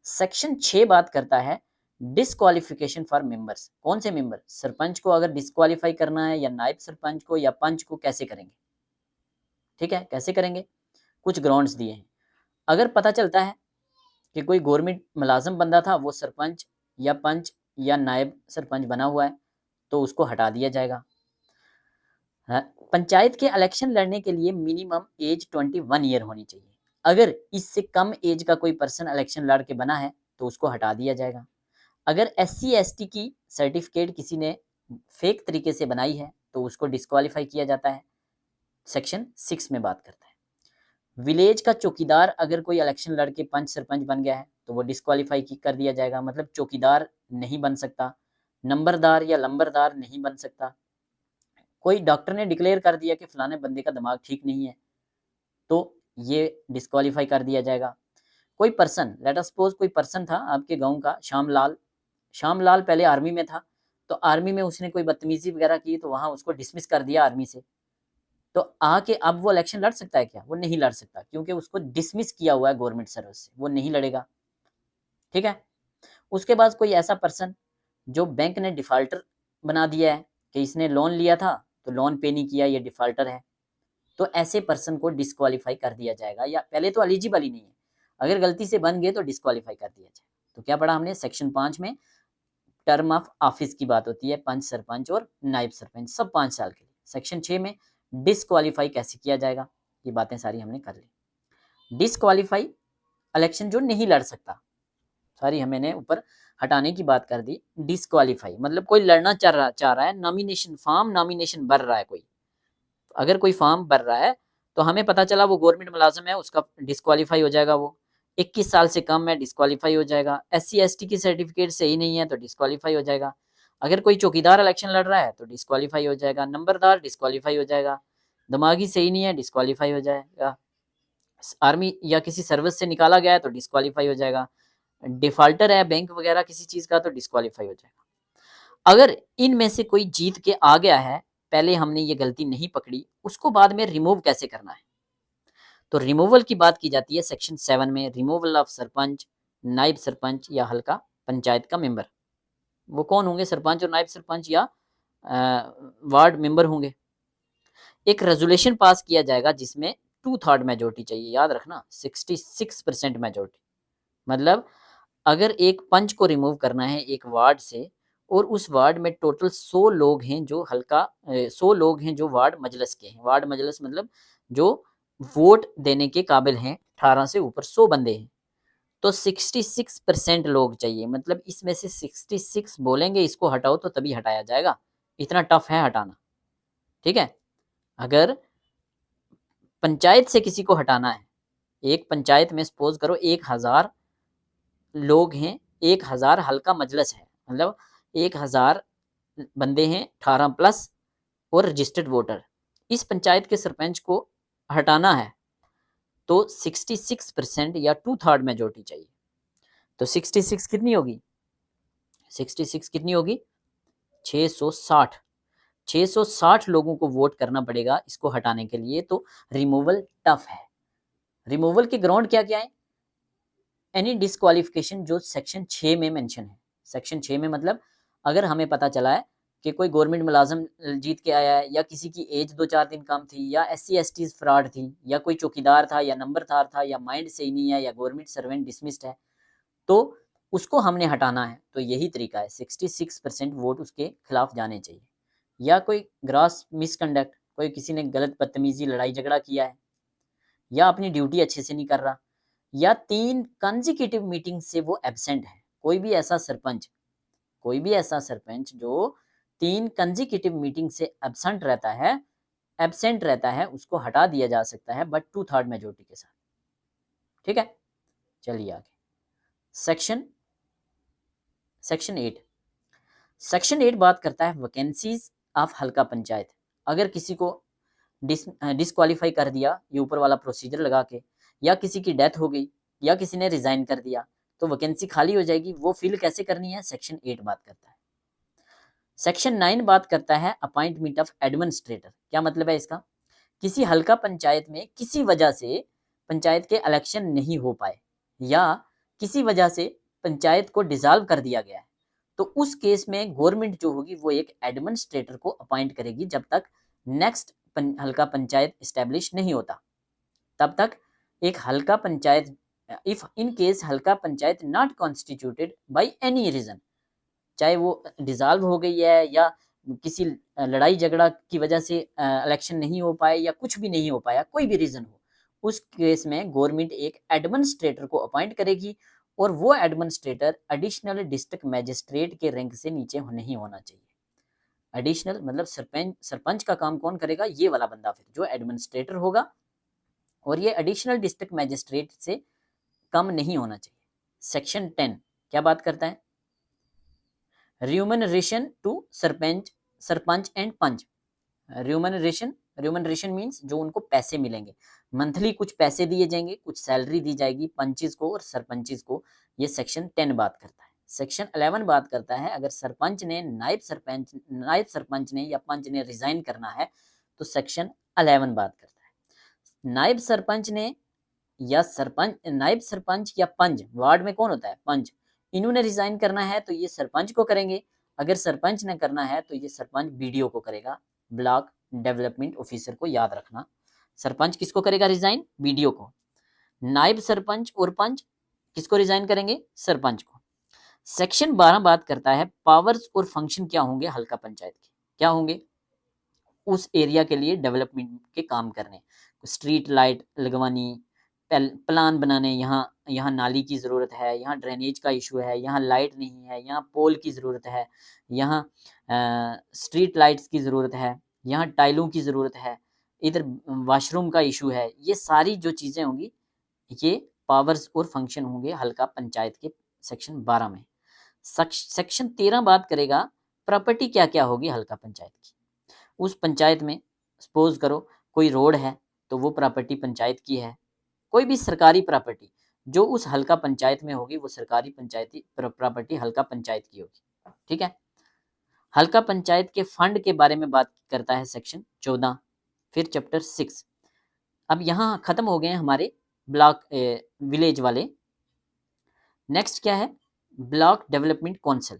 सेक्शन 6 बात करता है डिस्क्वालिफिकेशन फॉर मेंबर्स। कौन से मेंबर? सरपंच को अगर डिस्क्वालीफाई करना है, या नायब सरपंच को, या पंच को, कैसे करेंगे? ठीक है, कैसे करेंगे? कुछ ग्राउंड्स दिए हैं। अगर पता चलता है कि कोई गवर्नमेंट मुलाजिम बंदा था, वो सरपंच या पंच या नायब सरपंच बना हुआ है, तो उसको हटा दिया जाएगा। पंचायत के इलेक्शन लड़ने के लिए मिनिमम एज 21 ईयर होनी चाहिए। अगर इससे कम एज का कोई पर्सन इलेक्शन लड़ के बना है, तो उसको हटा दिया जाएगा। अगर एससी एसटी की सर्टिफिकेट किसी ने फेक तरीके से बनाई है, तो उसको डिस्क्वालीफाई किया जाता है। सेक्शन 6 में बात करता है। विलेज का चौकीदार अगर कोई इलेक्शन लड़के पंच सरपंच बन गया है, तो वो डिस्क्वालीफाई कर दिया जाएगा। मतलब चौकीदार नहीं बन सकता, नंबरदार या लंबरदार नहीं बन सकता। कोई डॉक्टर ने डिक्लेयर कर दिया कि फलाने बंदे का दिमाग ठीक नहीं है, तो ये डिस्क्वालीफाई कर दिया जाएगा। कोई पर्सन, लेट अस सपोज कोई पर्सन था आपके गांव का, श्यामलाल पहले आर्मी में था, तो आर्मी में उसने कोई बदतमीजी वगैरह की, तो वहां उसको डिसमिस कर दिया आर्मी से। तो आके अब वो इलेक्शन लड़ सकता है क्या? वो नहीं लड़ सकता, क्योंकि उसको डिसमिस किया हुआ है गवर्नमेंट सर्विस से, वो नहीं लड़ेगा। ठीक है। उसके बाद कोई ऐसा पर्सन जो बैंक ने डिफाल्टर बना दिया है कि इसने लोन लिया था तो लोन पे नहीं किया, ये डिफाल्टर है, तो ऐसे पर्सन को डिस्क्वालीफाई कर दिया जाएगा। या पहले तो एलिजिबल ही नहीं है, अगर गलती से बन गए तो डिस्क्वालीफाई कर दिया जाए। तो क्या पढ़ा हमने? सेक्शन 5 में टर्म ऑफ ऑफिस की बात होती है, पंच सरपंच और नायब सरपंच सब 5 साल के लिए। सेक्शन 6 में डिस्क्वालीफाई कैसे किया जाएगा, ये बातें सारी हमने कर ली। डिस्क्वालीफाई इलेक्शन जो नहीं लड़ सकता, सारी हमने ऊपर हटाने की बात कर दी। डिस्क्वालीफाई मतलब कोई लड़ना चाह रहा है, नॉमिनेशन फॉर्म, नॉमिनेशन भर रहा है कोई, अगर कोई फॉर्म भर रहा है तो हमें पता चला वो गवर्नमेंट मुलाजिम है, उसका डिस्क्वालीफाई हो जाएगा। वो 21 साल से कम है, डिस्क्वालीफाई हो जाएगा। एससी एसटी की सर्टिफिकेट सही नहीं है, तो डिस्क्वालीफाई हो जाएगा। अगर कोई चौकीदार इलेक्शन लड़ रहा है तो डिस्क्वालीफाई हो जाएगा। नंबरदार डिस्क्वालीफाई हो जाएगा। दिमागी सही नहीं है, डिस्क्वालीफाई हो जाएगा। आर्मी या किसी सर्विस से निकाला गया है तो डिस्क्वालीफाई हो जाएगा। डिफाल्टर है बैंक वगैरह किसी चीज का, तो डिस्क्वालीफाई हो जाएगा। अगर इनमें से कोई जीत के आ गया है, पहले हमने ये गलती नहीं पकड़ी, उसको बाद में रिमूव कैसे करना है, तो रिमूवल की बात की जाती है सेक्शन 7 में। रिमूवल ऑफ सरपंच, नायब सरपंच या हल्का पंचायत का मेंबर। वो कौन होंगे? सरपंच और नायब सरपंच या वार्ड मेंबर होंगे। एक रेजोल्यूशन पास किया जाएगा जिसमें 2/3 मेजोरिटी चाहिए। याद रखना, 66% मेजोरिटी। मतलब अगर एक पंच को रिमूव करना है एक वार्ड से, और उस वार्ड में टोटल 100 लोग हैं जो 100 लोग हैं जो वार्ड मजलिस के हैं। वार्ड मजलिस मतलब जो वोट देने के काबिल हैं 18 से ऊपर 100 बंदे हैं, तो 66% लोग चाहिए। मतलब इसमें से 66 बोलेंगे इसको हटाओ तो तभी हटाया जाएगा, इतना टफ है हटाना। ठीक है, अगर पंचायत से किसी को हटाना है, एक पंचायत में सपोज करो 1000 लोग हैं, 1000 हल्का मजलस है, मतलब 1000 बंदे हैं 18 प्लस और रजिस्टर्ड वोटर, इस पंचायत के सरपंच को हटाना है तो 66% या 2/3 मेजोरिटी चाहिए। तो 66 कितनी होगी, 66 कितनी होगी 660, 660 लोगों को वोट करना पड़ेगा इसको हटाने के लिए। तो रिमूवल टफ है। रिमूवल के ग्राउंड क्या क्या है, एनी डिस्क्वालिफिकेशन जो सेक्शन 6 में मेंशन है। सेक्शन 6 में मतलब अगर हमें पता चला है कि कोई गवर्नमेंट मुलाजम जीत के आया है, या किसी की एज 2-4 दिन कम थी, या SC ST फ्रॉड थी, या कोई चौकीदार था, या नंबरदार था, या माइंड से ही नहीं है, या गवर्नमेंट सर्वेंट डिसमिस्ड है, तो उसको हमने हटाना है। तो यही तरीका है, 66% वोट उसके खिलाफ जाने चाहिए। या कोई ग्रास मिसकंडक्ट, कोई किसी ने गलत बदतमीजी लड़ाई झगड़ा किया है, या अपनी ड्यूटी अच्छे से नहीं कर रहा, या 3 कंसेक्यूटिव मीटिंग से वो एब्सेंट है। कोई भी ऐसा सरपंच, कोई भी ऐसा सरपंच जो 3 कंसेक्यूटिव मीटिंग से एब्सेंट रहता है, उसको हटा दिया जा सकता है, बट 2/3 मेजोरिटी के साथ। ठीक है, चलिए आगे। सेक्शन 8, सेक्शन 8 बात करता है वैकेंसीज ऑफ हल्का पंचायत। अगर किसी को डिसक्वालीफाई कर दिया, ये ऊपर वाला प्रोसीजर लगा के, या किसी की डेथ हो गई, या किसी ने रिजाइन कर दिया, तो वैकेंसी खाली हो जाएगी। वो फिल कैसे करनी है, सेक्शन 8 बात करता है। सेक्शन 9 बात करता है अपॉइंटमेंट ऑफ एडमिनिस्ट्रेटर। क्या मतलब है इसका, किसी हल्का पंचायत में किसी वजह से पंचायत के इलेक्शन नहीं हो पाए, या किसी वजह से पंचायत को डिसॉल्व कर दिया गया है, तो उस केस में गवर्नमेंट जो होगी वो एक एडमिनिस्ट्रेटर को अपॉइंट करेगी। जब तक नेक्स्ट हल्का पंचायत इस्टेब्लिश नहीं होता, तब तक एक हल्का panchayat, if in case halqa panchayat not constituted by any reason, चाहे वो डिसॉल्व हो गई है, या किसी लड़ाई झगड़ा की वजह से इलेक्शन नहीं हो पाए, या कुछ भी नहीं हो पाया, कोई भी रीजन हो, उस केस में गवर्नमेंट एक एडमिनिस्ट्रेटर को अपॉइंट करेगी, और वो एडमिनिस्ट्रेटर एडिशनल डिस्ट्रिक्ट मैजिस्ट्रेट के रैंक से नीचे नहीं होना चाहिए। एडिशनल मतलब सरपंच का काम कौन करेगा, ये वाला बंदा, फिर जो एडमिनिस्ट्रेटर होगा, और ये एडिशनल डिस्ट्रिक्ट मैजिस्ट्रेट से कम नहीं होना चाहिए। सेक्शन 10 क्या बात करता है, remuneration to sarpanch and panch. Remuneration means जो उनको पैसे मिलेंगे, मंथली कुछ पैसे दिए जाएंगे, कुछ सैलरी दी जाएगी पंचिस को और सरपंचिस को। ये सेक्शन 10 बात करता है। सेक्शन 11 बात करता है अगर सरपंच ने नायब सरपंच ने या पंच ने रिजाइन करना है, तो सेक्शन 11 बात करता है नायब सरपंच ने या नायब सरपंच या पंच, वार्ड में कौन होता है, पंच, इन्होंने रिजाइन करना है तो ये सरपंच को करेंगे। अगर सरपंच ने करना है तो ये सरपंच BDO को करेगा, ब्लॉक डेवलपमेंट ऑफिसर को याद रखना। सरपंच किसको करेगा रिजाइन, BDO को। नायब सरपंच और पंच किसको रिजाइन करेंगे, सरपंच को। सेक्शन 12 बात करता है पावर्स और फंक्शन क्या होंगे हल्का पंचायत के, क्या होंगे उस एरिया के लिए डेवलपमेंट के काम करने, स्ट्रीट लाइट लगवानी, प्लान बनाने, यहाँ नाली की ज़रूरत है, यहाँ ड्रेनेज का इशू है, यहाँ लाइट नहीं है, यहाँ पोल की ज़रूरत है, यहाँ स्ट्रीट लाइट्स की ज़रूरत है, यहाँ टाइलों की ज़रूरत है, इधर वॉशरूम का इशू है। ये सारी जो चीज़ें होंगी ये पावर्स और फंक्शन होंगे हल्का पंचायत के सेक्शन 12 में। सेक्शन 13 बात करेगा प्रॉपर्टी क्या क्या होगी हल्का पंचायत की। उस पंचायत में सपोज करो कोई रोड है तो वो प्रॉपर्टी पंचायत की है। कोई भी सरकारी प्रॉपर्टी जो उस हल्का पंचायत में होगी वो सरकारी पंचायती प्रॉपर्टी हल्का पंचायत की होगी। ठीक है, हल्का पंचायत के फंड के बारे में बात करता है सेक्शन 14, फिर चैप्टर 6। अब यहाँ खत्म हो गए हैं हमारे ब्लॉक विलेज वाले। नेक्स्ट क्या है, block development council.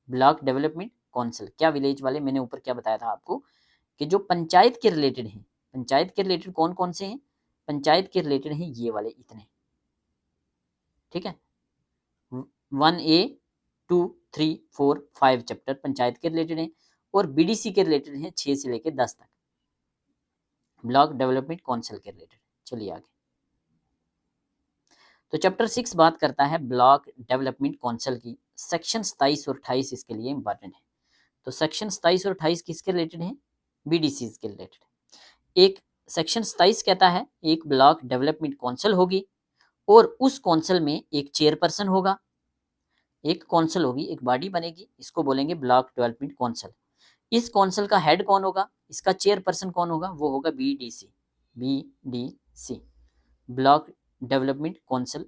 Block development council क्या, विलेज वाले मैंने ऊपर क्या बताया था आपको कि जो पंचायत के रिलेटेड हैं, पंचायत के रिलेटेड कौन कौन से हैं, पंचायत के रिलेटेड हैं ये वाले इतने। ठीक है, 1A 2 3 4 5 चैप्टर पंचायत के रिलेटेड हैं, और BDC के रिलेटेड हैं 6 से लेकर 10 तक, ब्लॉक डेवलपमेंट काउंसिल के रिलेटेड। चलिए आगे। तो चैप्टर 6 बात करता है ब्लॉक डेवलपमेंट काउंसिल की। सेक्शन 27 और 28 इसके लिए इंपॉर्टेंट है। तो सेक्शन 27 और 28 किसके रिलेटेड है? बीडीसीज के रिलेटेड। एक सेक्शन 27 कहता है एक ब्लॉक डेवलपमेंट काउंसिल होगी और उस काउंसिल में एक चेयरपर्सन होगा। एक काउंसिल होगी, एक बॉडी बनेगी, इसको बोलेंगे ब्लॉक डेवलपमेंट काउंसिल। इस काउंसिल का हेड कौन होगा? इसका चेयरपर्सन कौन होगा? वो होगा BDC. BDC block development council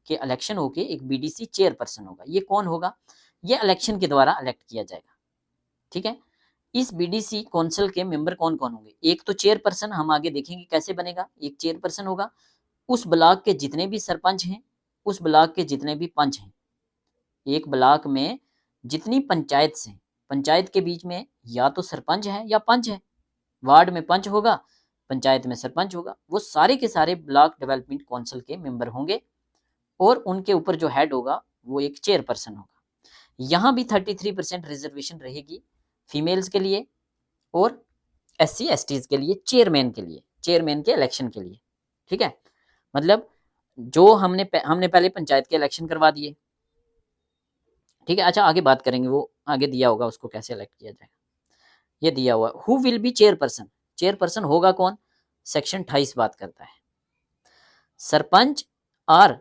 के इलेक्शन होके एक बीडीसी चेयरपर्सन होगा। ये कौन होगा? ये इलेक्शन के द्वारा इलेक्ट किया जाएगा। ठीक है। इस बीडीसी काउंसिल के मेंबर कौन कौन होंगे? एक तो चेयरपर्सन, हम आगे देखेंगे कैसे बनेगा। एक चेयरपर्सन होगा, उस ब्लॉक के जितने भी सरपंच हैं, उस ब्लॉक के जितने भी पंच हैं, एक ब्लॉक में जितनी पंचायत से, पंचायत के बीच में या तो सरपंच है या पंच है। वार्ड में पंच होगा, पंचायत में सरपंच होगा। वो सारे के सारे ब्लॉक डेवलपमेंट काउंसिल के मेंबर होंगे और उनके ऊपर जो हेड होगा वो एक चेयरपर्सन होगा। यहाँ भी 33% रिजर्वेशन रहेगी फीमेल्स के लिए और SC STs के लिए, चेयरमैन के लिए, चेयरमैन के इलेक्शन के लिए। ठीक है। मतलब जो हमने पहले पंचायत के इलेक्शन करवा दिए। ठीक है। अच्छा, आगे बात करेंगे, वो आगे दिया होगा उसको कैसे इलेक्ट किया जाएगा, ये दिया हुआ। Who will be chairperson? Chairperson होगा कौन? सेक्शन 28 बात करता है सरपंच और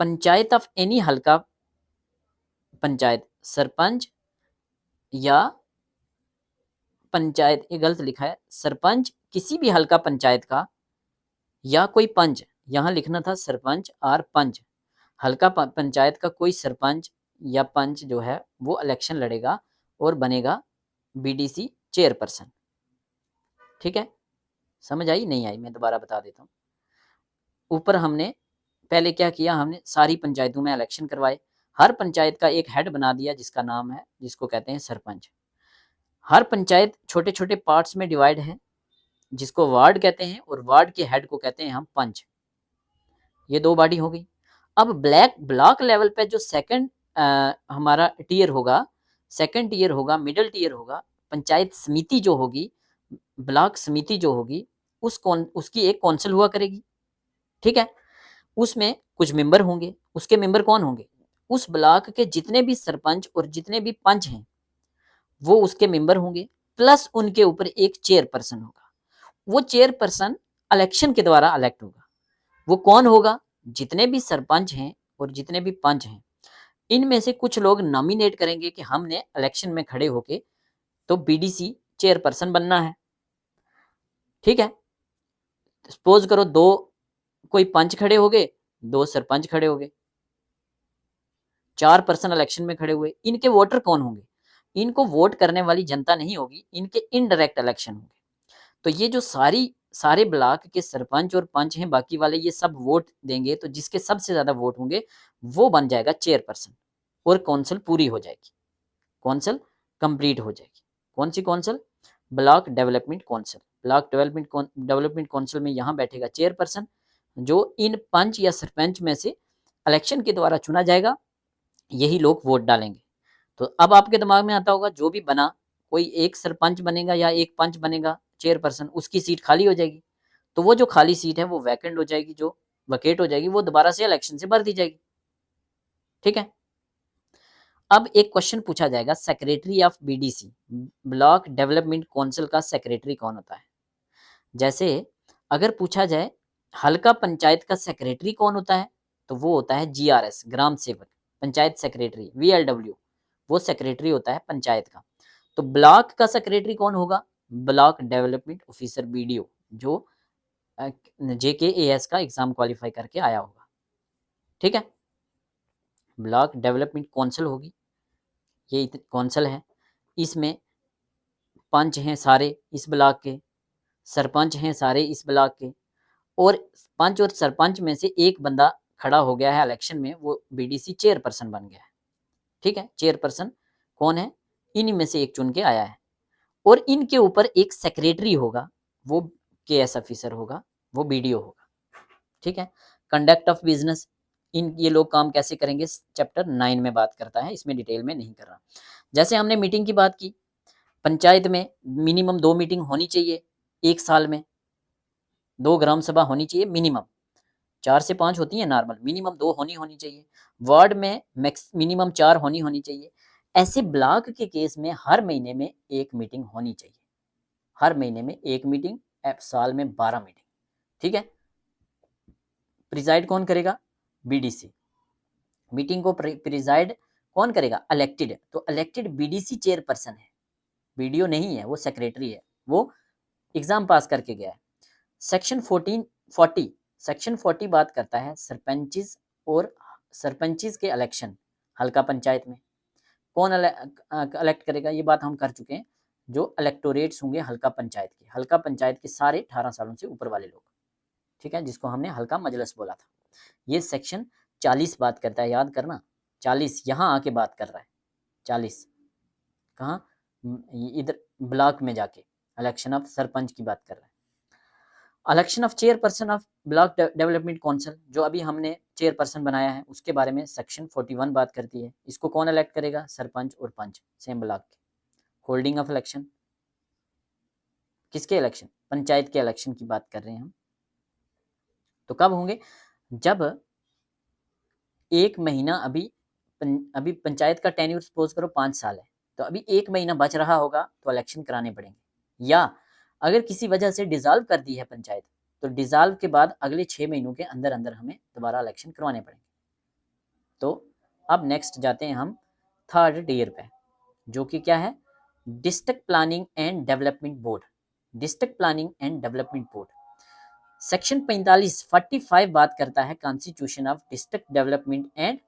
पंचायत ऑफ एनी हल्का पंचायत, सरपंच या पंचायत, ये गलत लिखा है, सरपंच किसी भी हल्का पंचायत का या कोई पंच, यहां लिखना था सरपंच और पंच। हल्का पंचायत का कोई सरपंच या पंच जो है वो इलेक्शन लड़ेगा और बनेगा बीडीसी चेयरपर्सन। ठीक है। समझ आई नहीं आई? मैं दोबारा बता देता हूँ। ऊपर हमने पहले क्या किया, हमने सारी पंचायतों में इलेक्शन करवाए, हर पंचायत का एक हेड बना दिया जिसका नाम है, जिसको कहते हैं सरपंच। हर पंचायत छोटे छोटे पार्ट्स में डिवाइड है जिसको वार्ड कहते हैं और वार्ड के हेड को कहते हैं हम पंच। ये दो बॉडी हो गई। अब ब्लॉक लेवल पे जो सेकंड हमारा टीयर होगा, सेकंड टीयर होगा, मिडिल टीयर होगा, पंचायत समिति जो होगी, ब्लॉक समिति जो होगी, उसकी एक काउंसिल हुआ करेगी। ठीक है। उसमें कुछ मेंबर होंगे। उसके मेंबर कौन होंगे? उस ब्लॉक के जितने भी सरपंच और जितने भी पंच हैं वो उसके मेंबर होंगे, प्लस उनके ऊपर एक चेयरपर्सन होगा। वो चेयरपर्सन इलेक्शन के द्वारा इलेक्ट होगा। वो कौन होगा? जितने भी सरपंच हैं और जितने भी पंच हैं, इनमें से कुछ लोग नॉमिनेट करेंगे कि हमने इलेक्शन में खड़े होके तो बीडीसी चेयरपर्सन बनना है। ठीक है। सपोज करो दो कोई पंच खड़े हो गए, दो सरपंच खड़े हो गए, 4 पर्सन इलेक्शन में खड़े हुए। इनके वोटर कौन होंगे? इनको वोट करने वाली जनता नहीं होगी, इनके इनडायरेक्ट इलेक्शन होंगे। तो ये जो सारे ब्लॉक के सरपंच और पंच हैं, बाकी वाले ये सब वोट देंगे, तो जिसके सबसे ज्यादा वोट होंगे वो बन जाएगा चेयरपर्सन और काउंसिल पूरी हो जाएगी, काउंसिल कंप्लीट हो जाएगी। कौन सी council? Block development council. Block development council में यहाँ बैठेगा चेयरपर्सन जो इन पंच या सरपंच में से इलेक्शन के द्वारा चुना जाएगा। यही लोग वोट डालेंगे। तो अब आपके दिमाग में आता होगा जो भी बना, कोई एक सरपंच बनेगा या एक पंच बनेगा चेयरपर्सन, उसकी सीट खाली हो जाएगी। तो वो जो खाली सीट है वो वैकेंट हो जाएगी, जो वैकेट हो जाएगी वो दोबारा से इलेक्शन से भर दी जाएगी। ठीक है। अब एक क्वेश्चन पूछा जाएगा, secretary of BDC, block development council का सेक्रेटरी कौन होता है? जैसे अगर पूछा जाए हल्का पंचायत का सेक्रेटरी कौन होता है, तो वो होता है GRS, ग्राम सेवक, पंचायत सेक्रेटरी, VLW, वो सेक्रेटरी होता है पंचायत का। तो ब्लॉक का सेक्रेटरी कौन होगा? ब्लॉक डेवलपमेंट ऑफिसर, BDO, जो JKAS का एग्जाम क्वालिफाई करके आया होगा। ठीक है। ब्लॉक डेवलपमेंट काउंसिल होगी, ये काउंसिल है, इसमें पंच हैं सारे इस ब्लॉक के, सरपंच हैं सारे इस ब्लॉक के, और पंच और सरपंच में से एक बंदा खड़ा हो गया है इलेक्शन में, वो बीडीसी चेयरपर्सन बन गया है। ठीक है। चेयरपर्सन कौन है? इन्हीं में से एक चुन के आया है। और इनके ऊपर एक सेक्रेटरी होगा, वो KS ऑफिसर होगा, वो BDO होगा। ठीक है। कंडक्ट ऑफ बिजनेस, ये लोग काम कैसे करेंगे चैप्टर 9 में बात करता है, इसमें डिटेल में नहीं कर रहा। जैसे हमने मीटिंग की बात की, पंचायत में मिनिमम 2 मीटिंग होनी चाहिए एक साल में। 2 ग्राम सभा होनी चाहिए मिनिमम, 4 से 5 होती है नॉर्मल, मिनिमम 2 होनी चाहिए। वार्ड में मैक्स मिनिमम 4 होनी चाहिए। ऐसे ब्लॉक के केस में हर महीने में 1 मीटिंग होनी चाहिए, हर महीने में 1 मीटिंग, साल में 12 मीटिंग, ठीक है। प्रिजाइड कौन करेगा? बीडीसी। मीटिंग को प्रिजाइड कौन करेगा? इलेक्टेड। तो इलेक्टेड बीडीसी चेयरपर्सन है, बीडीओ नहीं है, वो सेक्रेटरी है, वो एग्जाम पास करके गया है। सेक्शन 1440 सेक्शन 40 बात करता है सरपंचिस और सरपंचिस के इलेक्शन हल्का पंचायत में कौन इलेक्ट करेगा, ये बात हम कर चुके हैं। जो इलेक्टोरेट्स होंगे हल्का पंचायत के सारे 18 सालों से ऊपर वाले लोग, ठीक है, जिसको हमने हल्का मजलिस बोला था। ये सेक्शन 40 बात करता है, याद करना, 40 यहाँ आके बात कर रहा है। 40 कहाँ? इधर ब्लॉक में जाके इलेक्शन ऑफ सरपंच की बात कर रहा है। Election of chairperson of block development council, जो अभी हमने चेयरपर्सन बनाया है, उसके बारे में सेक्शन 41 बात करती है। इसको कौन इलेक्ट करेगा? सरपंच और पंच, सेम ब्लॉक के। होल्डिंग ऑफ इलेक्शन, किसके इलेक्शन? पंचायत के इलेक्शन की बात कर रहे हैं हम। तो कब होंगे? जब 1 महीना अभी पंचायत का टेन्यूर सपोज करो 5 साल है, तो अभी 1 महीना बच रहा होगा तो इलेक्शन कराने पड़ेंगे। या अगर किसी वजह से डिसॉल्व कर दी है पंचायत, तो डिसॉल्व के बाद अगले 6 महीनों के अंदर अंदर हमें दोबारा इलेक्शन करवाने पड़ेंगे। तो अब नेक्स्ट जाते हैं हम थर्ड टियर पे, जो कि क्या है? District planning and development board. District planning and development board section 45 बात करता है constitution of district development and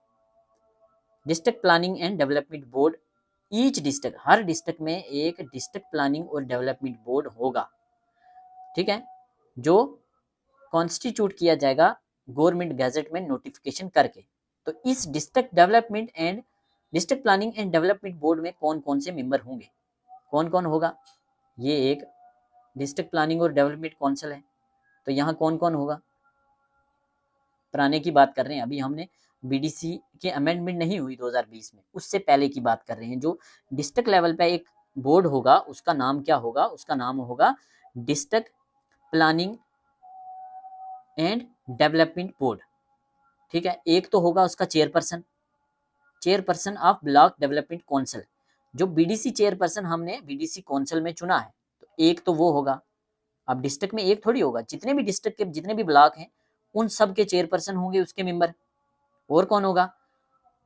district planning and development board. Each district, her district में एक डिस्ट्रिक्ट प्लानिंग और डेवलपमेंट बोर्ड होगा, ठीक है, जो कॉन्स्टिट्यूट किया जाएगा गवर्नमेंट गैजेट में नोटिफिकेशन करके। तो इस district development and district planning and development board में कौन कौन से मेंबर होंगे? कौन कौन होगा? ये एक डिस्ट्रिक्ट प्लानिंग और डेवलपमेंट काउंसिल है, तो यहाँ कौन कौन होगा? पुराने की बात कर रहे हैं, अभी हमने बीडीसी के अमेंडमेंट नहीं हुई 2020 में, उससे पहले की बात कर रहे हैं। जो डिस्ट्रिक्ट लेवल पे एक बोर्ड होगा, उसका नाम क्या होगा? उसका नाम होगा district planning and development board, ठीक है। एक तो होगा उसका chairperson of block development council. जो बीडीसी चेयरपर्सन हमने बीडीसी काउंसिल में चुना है, तो एक तो वो होगा। अब डिस्ट्रिक्ट में एक थोड़ी होगा, जितने भी डिस्ट्रिक्ट के जितने भी ब्लॉक हैं उन सब के चेयरपर्सन होंगे उसके मेंबर। और कौन होगा?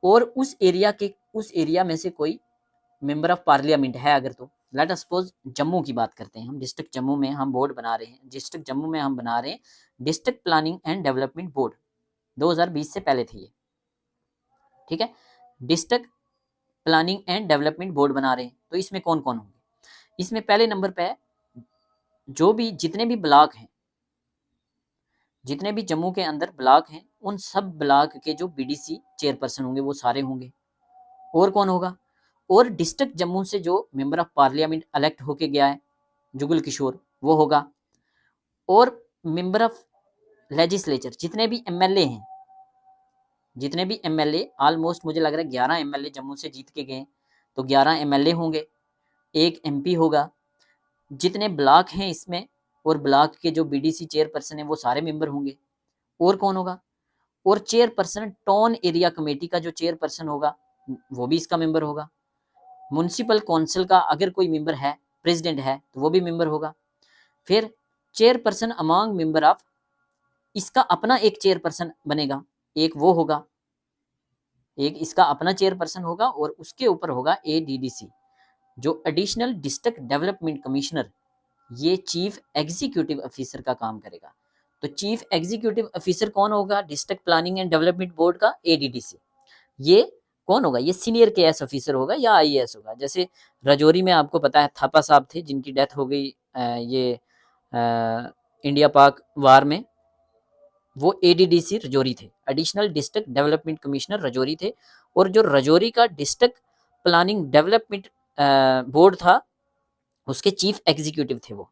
और उस एरिया में से कोई मेंबर ऑफ पार्लियामेंट है अगर, तो लेट अस सपोज जम्मू की बात करते हैं हम, डिस्ट्रिक्ट जम्मू में हम बोर्ड बना रहे हैं, डिस्ट्रिक्ट जम्मू में हम बना रहे हैं district planning and development board. 2020 से पहले थी ये, ठीक है। District planning and development board बना रहे हैं, तो इसमें कौन कौन होंगे? इसमें पहले नंबर पे जो भी जितने भी ब्लॉक हैं, जितने भी जम्मू के अंदर ब्लॉक हैं, उन सब ब्लॉक के जो बीडीसी चेयरपर्सन होंगे वो सारे होंगे। और कौन होगा? और डिस्ट्रिक्ट जम्मू से जो मेंबर ऑफ पार्लियामेंट इलेक्ट होके गया है जुगल किशोर, वो होगा। और मेंबर ऑफ लेजिस्लेचर, जितने भी एमएलए हैं, जितने भी एमएलए, ऑलमोस्ट मुझे लग रहा है 11 एमएलए जम्मू से जीत के गए, तो 11 एमएलए होंगे, एक एमपी होगा। जितने ब्लॉक हैं इसमें, और ब्लॉक के जो बीडीसी चेयरपर्सन है वो सारे मेंबर होंगे। और कौन होगा? और चेयरपर्सन टाउन एरिया कमेटी का जो चेयरपर्सन होगा वो भी इसका मेंबर होगा। म्युनिसिपल काउंसिल का अगर कोई मेंबर है, प्रेसिडेंट है, तो वो भी मेंबर होगा। फिर चेयरपर्सन अमंग मेंबर ऑफ, इसका अपना एक चेयरपर्सन बनेगा, एक वो होगा, एक इसका अपना चेयरपर्सन होगा, और उसके ऊपर होगा एडीडीसी, जो एडिशनल डिस्ट्रिक्ट डेवलपमेंट कमिश्नर। ये चीफ एग्जीक्यूटिव ऑफिसर का काम करेगा। तो चीफ एग्जीक्यूटिव ऑफिसर कौन होगा district planning and development board का? एडीडीसी। ये कौन होगा? ये सीनियर केएस ऑफिसर होगा या आईएएस होगा। जैसे राजौरी में आपको पता है थापा साहब थे जिनकी डेथ हो गई ये इंडिया पाक वार में, वो एडीडीसी राजौरी थे, additional district development commissioner Rajouri थे। और जो राजौरी का डिस्ट्रिक्ट प्लानिंग डेवलपमेंट बोर्ड था, उसके चीफ एग्जीक्यूटिव थे वो।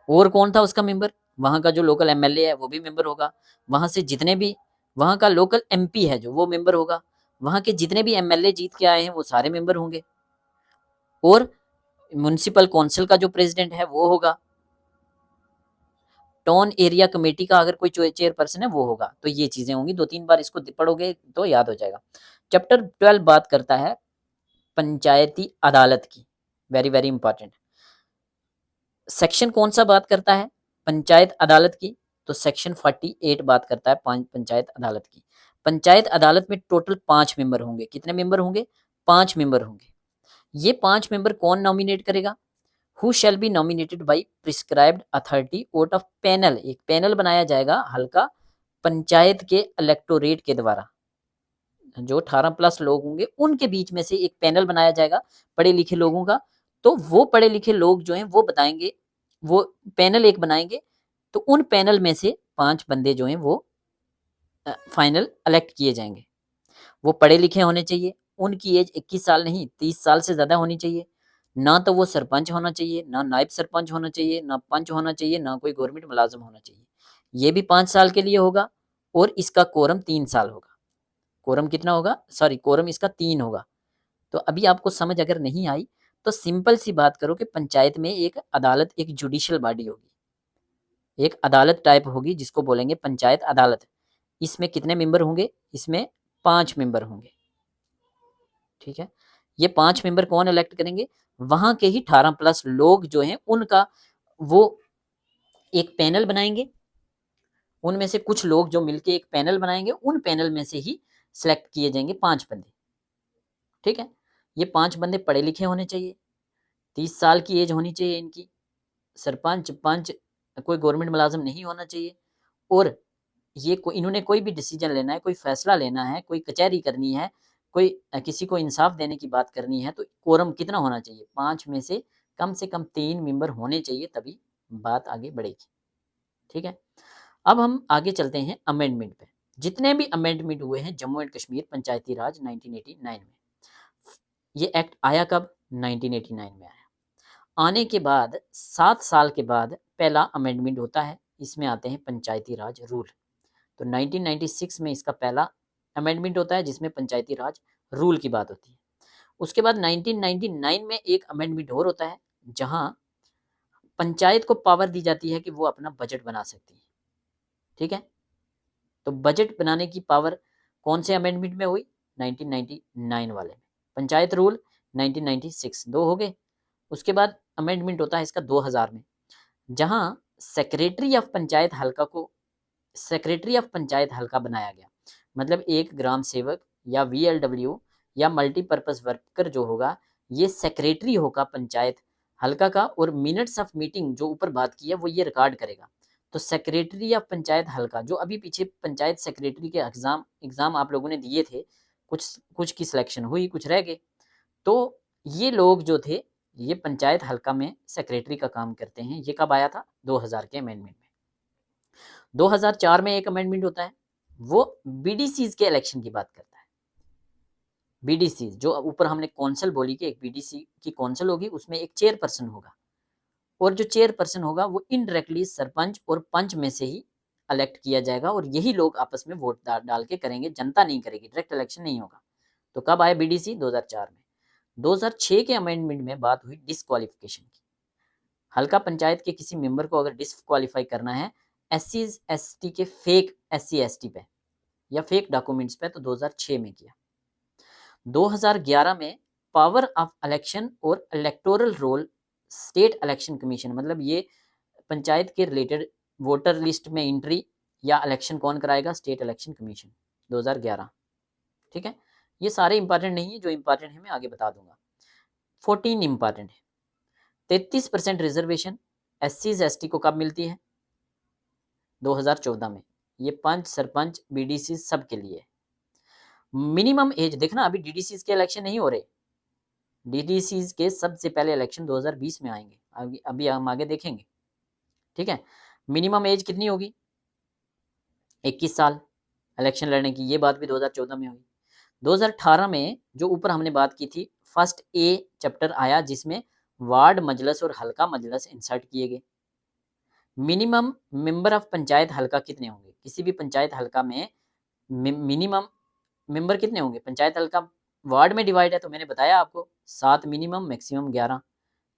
और कौन था उसका मेंबर? वहाँ का जो लोकल एमएलए है वो भी मेंबर होगा। वहाँ से जितने भी वहाँ का लोकल एमपी है जो, वो मेंबर होगा। वहाँ के जितने भी एमएलए जीत के आए हैं वो सारे मेंबर होंगे। और म्युनिसिपल काउंसिल का जो प्रेसिडेंट है वो होगा। टाउन एरिया कमेटी का अगर कोई चेयरपर्सन है वो होगा। तो ये चीजें होंगी, 2-3 बार इसको पढ़ोगे तो याद हो जाएगा। चैप्टर 12 बात करता है पंचायती अदालत की, वेरी वेरी इंपॉर्टेंट। सेक्शन कौन सा बात करता है पंचायत अदालत की? तो सेक्शन 48 बात करता है पंचायत अदालत की। पंचायत अदालत में टोटल 5 मेंबर होंगे। कितने मेंबर होंगे? 5 मेंबर होंगे। ये 5 मेंबर कौन नॉमिनेट करेगा? Who shall be nominated by prescribed authority out of panel. एक पैनल बनाया जाएगा हल्का पंचायत के इलेक्टोरेट के द्वारा। जो 18 प्लस लोग होंगे उनके बीच में से एक पैनल बनाया जाएगा पढ़े लिखे लोगों का। तो वो पढ़े लिखे लोग जो हैं वो बताएंगे, वो पैनल एक बनाएंगे। तो उन पैनल में से 5 बंदे जो हैं वो फाइनल इलेक्ट किए जाएंगे। वो पढ़े लिखे होने चाहिए, उनकी एज 21 साल नहीं 30 साल से ज़्यादा होनी चाहिए। ना तो वो सरपंच होना चाहिए, ना नायब सरपंच होना चाहिए, ना पंच होना चाहिए, ना कोई गवर्नमेंट मुलाजिम होना चाहिए। ये भी 5 साल के लिए होगा और इसका कोरम 3 साल होगा। कोरम कितना होगा? सॉरी, कोरम इसका 3 होगा। तो अभी आपको समझ अगर नहीं आई तो सिंपल सी बात करो कि पंचायत में एक अदालत, एक जुडिशियल बॉडी होगी, एक अदालत टाइप होगी जिसको बोलेंगे पंचायत अदालत। इसमें कितने मेंबर होंगे? इसमें 5 मेंबर होंगे। ठीक है, ये 5 मेंबर कौन इलेक्ट करेंगे? वहां के ही 18 प्लस लोग जो हैं उनका वो एक पैनल बनाएंगे। उनमें से कुछ लोग जो मिलके एक पैनल बनाएंगे, उन पैनल में से ही सिलेक्ट किए जाएंगे 5 बंदे। ठीक है, ये 5 बंदे पढ़े लिखे होने चाहिए, 30 साल की एज होनी चाहिए इनकी, सरपंच पंच कोई गवर्नमेंट मुलाजिम नहीं होना चाहिए। और ये इन्होंने कोई भी डिसीजन लेना है, कोई फैसला लेना है, कोई कचहरी करनी है, कोई किसी को इंसाफ देने की बात करनी है, तो कोरम कितना होना चाहिए? 5 में से कम 3 मेंबर होने चाहिए, तभी बात आगे बढ़ेगी। ठीक है, अब हम आगे चलते हैं अमेंडमेंट पे। जितने भी अमेंडमेंट हुए हैं जम्मू एंड कश्मीर पंचायती राज 1989 में। ये एक्ट आया कब? 1989 में आया। आने के बाद 7 साल के बाद पहला अमेंडमेंट होता है, इसमें आते हैं पंचायती राज रूल। तो 1996 में इसका पहला अमेंडमेंट होता है जिसमें पंचायती राज रूल की बात होती है। उसके बाद 1999 में एक अमेंडमेंट और होता है जहां पंचायत को पावर दी जाती है कि वो अपना बजट बना सकती है। ठीक है, तो बजट बनाने की पावर कौन से अमेंडमेंट में हुई? 1999 वाले में। पंचायत रूल 1996, 2 हो गए। उसके बाद अमेंडमेंट होता है इसका 2000 में, जहां सेक्रेटरी ऑफ पंचायत हल्का को सेक्रेटरी ऑफ पंचायत हल्का बनाया गया। मतलब एक ग्राम सेवक या VLW या मल्टीपर्पज वर्कर जो होगा, ये सेक्रेटरी होगा पंचायत हल्का का, और मिनट्स ऑफ मीटिंग जो ऊपर बात की है वो ये रिकॉर्ड करेगा। तो सेक्रेटरी ऑफ पंचायत हल्का, जो अभी पीछे पंचायत सेक्रेटरी के एग्जाम आप लोगों ने दिए थे, कुछ की सिलेक्शन हुई, कुछ रह गए। तो ये लोग जो थे ये पंचायत हल्का में सेक्रेटरी का काम करते हैं। ये कब आया था? 2000 के अमेंडमेंट में। 2004 में एक अमेंडमेंट होता है, वो BDCs के इलेक्शन की बात करता है। BDC जो ऊपर हमने कौंसिल बोली कि एक BDC की कौंसिल होगी, उसमें एक चेयरपर्सन होगा, और जो चेयरपर्सन होगा वो इनडायरेक्टली सरपंच और पंच में से ही इलेक्ट किया जाएगा, और यही लोग आपस में वोट डाल के करेंगे, जनता नहीं करेगी, डायरेक्ट इलेक्शन नहीं होगा। तो कब आया BDC? 2004 में। 2006 के अमेंडमेंट में बात हुई डिसक्वालिफिकेशन की। हल्का पंचायत के किसी मेंबर को अगर डिसक्वालीफाई करना है SC/ST के फेक SC/ST पे या फेक डॉक्यूमेंट्स पे, तो 2006 में किया। 2011 में पावर ऑफ इलेक्शन और electoral roll state election commission, मतलब ये पंचायत के रिलेटेड वोटर लिस्ट में एंट्री या इलेक्शन कौन कराएगा? State election commission, 2011। ठीक है, ये सारे इंपॉर्टेंट नहीं है, जो इंपॉर्टेंट है मैं आगे बता दूंगा। 14 इंपॉर्टेंट है। 33% रिजर्वेशन SC/ST को कब मिलती है? 2014 में। ये पंच सरपंच BDC सब के लिए। मिनिमम एज देखना, अभी DDC के इलेक्शन नहीं हो रहे, DDC के सबसे पहले इलेक्शन 2020 में आएंगे, अभी हम आगे देखेंगे। ठीक है, मिनिमम एज कितनी होगी? 21 साल इलेक्शन लड़ने की। ये बात भी 2014 में हुई। 2018 में जो ऊपर हमने बात की थी, फर्स्ट A चैप्टर आया जिसमें वार्ड मजलस और हल्का मजलस इंसर्ट किए गए। मिनिमम मेंबर ऑफ पंचायत हल्का कितने होंगे? किसी भी पंचायत हल्का में मिनिमम मेंबर कितने होंगे? पंचायत हल्का वार्ड में डिवाइड है, तो मैंने बताया आपको 7 मिनिमम, मैक्सिमम 11।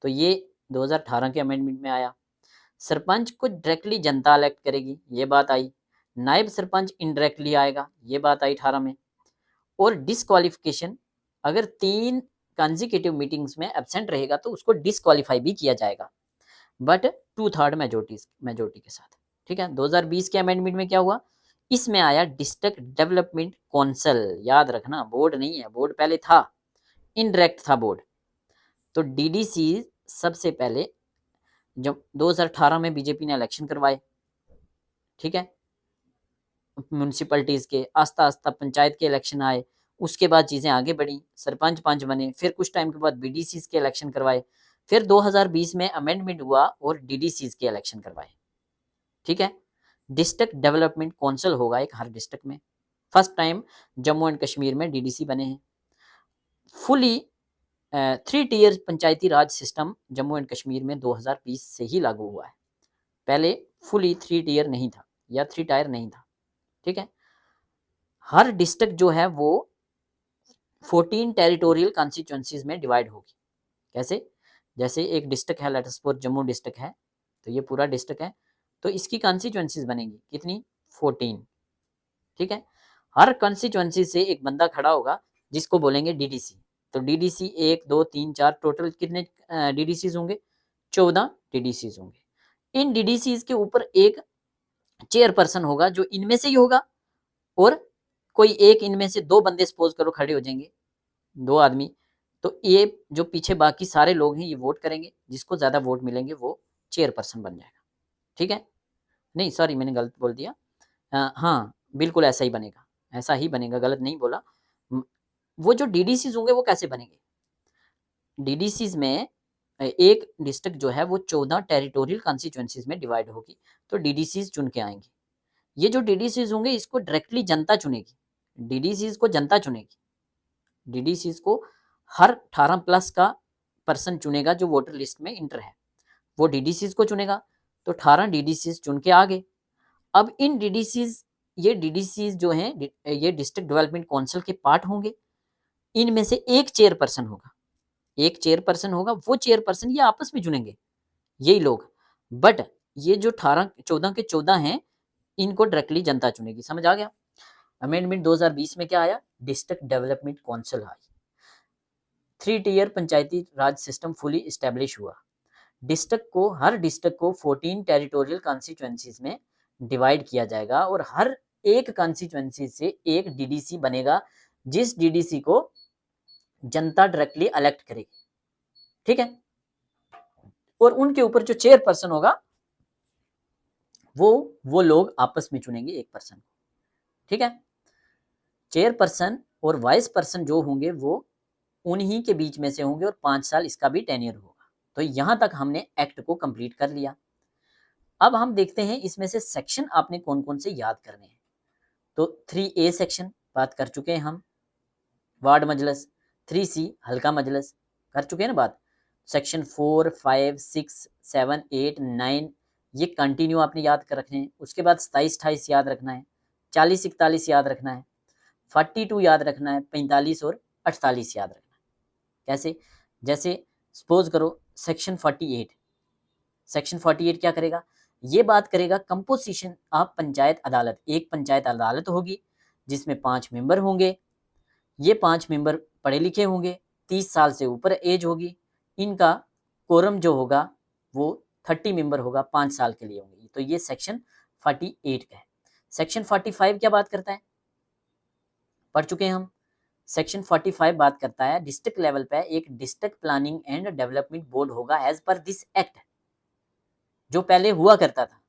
तो ये 2018 के अमेंडमेंट में आया। सरपंच को डायरेक्टली जनता इलेक्ट करेगी, ये बात आई। नायब सरपंच इनडायरेक्टली आएगा, ये बात आई 18 में। और डिसक्वालिफिकेशन, अगर 3 कंसेक्यूटिव मीटिंग्स में एब्सेंट रहेगा तो उसको डिसक्वालीफाई भी किया जाएगा, बट 2/3 मेजोरिटी के साथ। ठीक है, 2020 के अमेंडमेंट में क्या हुआ, इसमें आया डिस्ट्रिक्ट डेवलपमेंट काउंसिल। याद रखना, बोर्ड नहीं है, बोर्ड पहले था, इनडायरेक्ट था बोर्ड। तो डीडीसी सबसे पहले जब 2018 में बीजेपी ने इलेक्शन करवाए, ठीक है, म्यूनसिपैलिटीज के, आस्ता आस्ता पंचायत के इलेक्शन आए, उसके बाद चीजें आगे बढ़ी, सरपंच पंच बने, फिर कुछ टाइम के बाद बीडीसीज के इलेक्शन करवाए, फिर 2020 में अमेंडमेंट हुआ और डीडीसीज के इलेक्शन करवाए। ठीक है, डिस्ट्रिक्ट डेवलपमेंट काउंसिल होगा एक हर डिस्ट्रिक्ट में। First time Jammu and Kashmir में डीडीसी बने हैं। Fully 3 tier Panchayati Raj system Jammu and Kashmir में 2020 से ही लागू हुआ है। पहले फुली 3 टीयर नहीं था या 3 टायर नहीं था। ठीक है, हर डिस्ट्रिक्ट जो है वो 14 टेरिटोरियल कॉन्स्टिट्यूएंसीज में डिवाइड होगी। कैसे, जैसे एक डिस्ट्रिक्ट है, let us suppose Jammu district है, तो ये पूरा डिस्ट्रिक्ट है, तो इसकी कॉन्स्टिट्यूएंसीज बनेगी कितनी, 14। ठीक है, हर कॉन्स्टिट्यूएंसी से एक बंदा खड़ा होगा जिसको बोलेंगे डीडीसी। तो डीडीसी 1 2 3 4 टोटल कितने डीडीसीज होंगे, 14 डीडीसीज होंगे। इन डीडीसीज के ऊपर एक चेयरपर्सन होगा जो इनमें से ही होगा, और कोई एक इनमें से 2 बंदे सपोज करो खड़े हो जाएंगे, 2 आदमी, तो ये जो पीछे बाकी सारे लोग हैं ये वोट करेंगे, जिसको ज्यादा वोट मिलेंगे वो चेयरपर्सन बन जाएगा। ठीक है, नहीं सॉरी मैंने गलत बोल दिया, हाँ बिल्कुल ऐसा ही बनेगा, ऐसा ही बनेगा, गलत नहीं बोला। वो जो डीडीसीज होंगे वो कैसे बनेंगे, डीडीसीज में एक डिस्ट्रिक्ट जो है वो 14 टेरिटोरियल कॉन्स्टिट्यूएंसीज में डिवाइड होगी, तो डीडीसीज चुन के आएंगे। ये जो डीडीसीज होंगे इसको डायरेक्टली जनता चुनेगी, डीडीसीज को जनता चुनेगी, डीडीसीज को हर 18 प्लस का पर्सन चुनेगा जो वोटर लिस्ट में इंटर है, वो डीडीसीज को चुनेगा। तो 18 डीडीसीज चुन के आ गए। अब इन डीडीसीज, ये डीडीसीज जो हैं ये डिस्ट्रिक्ट डेवलपमेंट काउंसिल के पार्ट होंगे। इनमें से एक चेयरपर्सन होगा, एक चेयरपर्सन होगा, वो चेयरपर्सन ये आपस में चुनेंगे यही लोग, बट ये जो 18 14 के 14 हैं इनको डायरेक्टली जनता चुनेगी। समझ आ गया। अमेंडमेंट 2020 में क्या आया, डिस्ट्रिक्ट डेवलपमेंट काउंसिल आई, 3 tier Panchayati Raj system fully establish हुआ। डिस्ट्रिक्ट को, हर डिस्ट्रिक्ट को 14 टेरिटोरियल कॉन्स्टिट्यूएंसीज में डिवाइड किया जाएगा और हर एक कॉन्स्टिट्यूएंसी से एक डीडीसी बनेगा, जिस डीडीसी को जनता डायरेक्टली इलेक्ट करेगी। ठीक है, और उनके ऊपर जो चेयरपर्सन होगा वो लोग आपस में चुनेंगे एक पर्सन। ठीक है, चेयरपर्सन और वाइस पर्सन जो होंगे वो उन्हीं के बीच में से होंगे और 5 साल इसका भी टेन्योर होगा। तो यहां तक हमने एक्ट को कंप्लीट कर लिया। अब हम देखते हैं इसमें से सेक्शन आपने कौन कौन से याद करने हैं। तो 3A सेक्शन बात कर चुके हैं हम, वार्ड मजलिस। 3C हल्का मजलिस कर चुके हैं ना बात। सेक्शन 4 5 6 7 8 9 ये कंटिन्यू आपने याद कर रखने हैं। उसके बाद 27 28 याद रखना है, 40 41 याद रखना है, 42 याद रखना है, 45 और 48 याद रखना है। कैसे, जैसे सपोज करो सेक्शन 48, सेक्शन 48 क्या करेगा, ये बात करेगा कंपोजिशन ऑफ पंचायत अदालत। एक पंचायत अदालत होगी जिसमें 5 मेंबर होंगे, ये 5 मेंबर पढ़े लिखे होंगे, 30 साल से ऊपर एज होगी, इनका कोरम जो होगा वो 30 मेंबर होगा, 5 साल के लिए होंगे। तो ये सेक्शन 48 का है। सेक्शन 45 क्या बात करता है, पढ़ चुके हैं हम। सेक्शन 45 बात करता है डिस्ट्रिक्ट लेवल पे एक district planning and development board होगा एज पर दिस एक्ट, जो पहले हुआ करता था।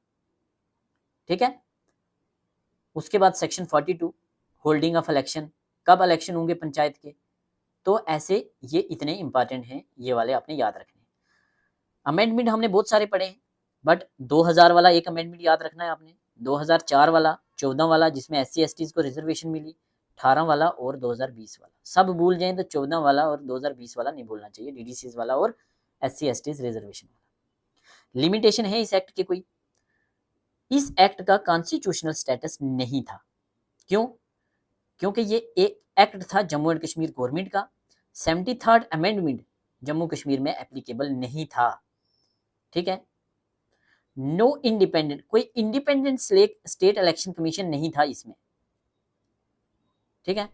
ठीक है, उसके बाद सेक्शन 42 होल्डिंग ऑफ इलेक्शन, कब इलेक्शन होंगे पंचायत के। तो ऐसे ये इतने इंपॉर्टेंट हैं, ये वाले आपने याद रखने। अमेंडमेंट हमने बहुत सारे पढ़े हैं, बट 2000 वाला एक अमेंडमेंट याद रखना है आपने, 2004 वाला, 14 वाला जिसमें SC STs को रिजर्वेशन मिली, 18 वाला और 2020 वाला। सब भूल जाएं तो 14 वाला और 2020 वाला नहीं भूलना चाहिए, DDCs वाला और SC STs रिजर्वेशन वाला। लिमिटेशन है इस एक्ट के कोई, इस एक्ट का कॉन्स्टिट्यूशनल स्टेटस नहीं था। क्यों, क्योंकि ये एक एक्ट था जम्मू एंड कश्मीर गवर्नमेंट का। 73rd अमेंडमेंट जम्मू कश्मीर में एप्लीकेबल नहीं था। ठीक है, नो इंडिपेंडेंट, कोई इंडिपेंडेंट स्टेट इलेक्शन कमीशन नहीं था इसमें, ठीक है।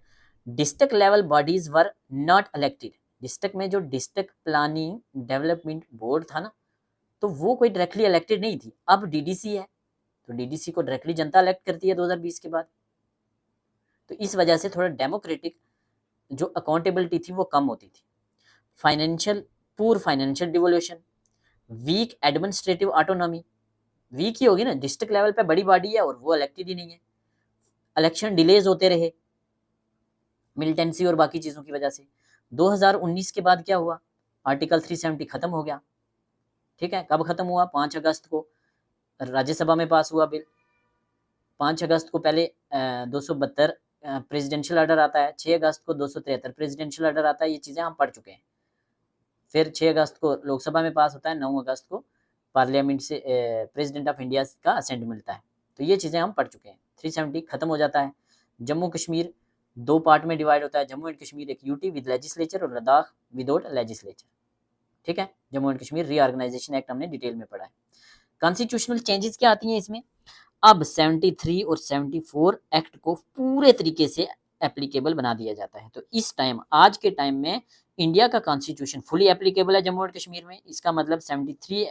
District level bodies were not elected, district में जो डिस्ट्रिक्ट प्लानिंग डेवलपमेंट बोर्ड था ना, तो वो कोई डायरेक्टली इलेक्टेड नहीं थी। अब डीडीसी है, तो डीडीसी को डायरेक्टली जनता इलेक्ट करती है 2020 के बाद। तो इस वजह से थोड़ा डेमोक्रेटिक जो अकाउंटेबिलिटी थी वो कम होती थी। Financial, poor financial devolution, weak administrative autonomy, weak ही होगी ना, डिस्ट्रिक्ट लेवल पे बड़ी बॉडी है और वो इलेक्टेड ही नहीं है। इलेक्शन डिलेज होते रहे मिलिटेंसी और बाकी चीज़ों की वजह से। 2019 के बाद क्या हुआ, आर्टिकल 370 खत्म हो गया, ठीक है। कब खत्म हुआ, 5 अगस्त को राज्यसभा में पास हुआ बिल। 5 अगस्त को पहले 272 प्रेसिडेंशियल ऑर्डर आता है, 6 अगस्त को 273 प्रेसिडेंशियल ऑर्डर आता है, ये चीज़ें हम पढ़ चुके हैं। फिर 6 अगस्त को लोकसभा में पास होता है, 9 अगस्त को पार्लियामेंट से प्रेसिडेंट ऑफ इंडिया का असेंट मिलता है। तो ये चीज़ें हम पढ़ चुके हैं। 370 खत्म हो जाता है। जम्मू कश्मीर 2 पार्ट में डिवाइड होता है, जम्मू एंड कश्मीर एक यूटी विद लेजिस्लेचर और लद्दाख विदाउट लेजिस्लेचर, ठीक है। Jammu and Kashmir reorganisation act हमने डिटेल में पढ़ा है। कॉन्स्टिट्यूशनल चेंजेस क्या आती हैं इसमें, अब 73 और 74 एक्ट को पूरे तरीके से एप्लीकेबल बना दिया जाता है। तो इस टाइम, आज के टाइम में इंडिया का कॉन्स्टिट्यूशन फुली एप्लीकेबल है जम्मू एंड कश्मीर में। इसका मतलब 73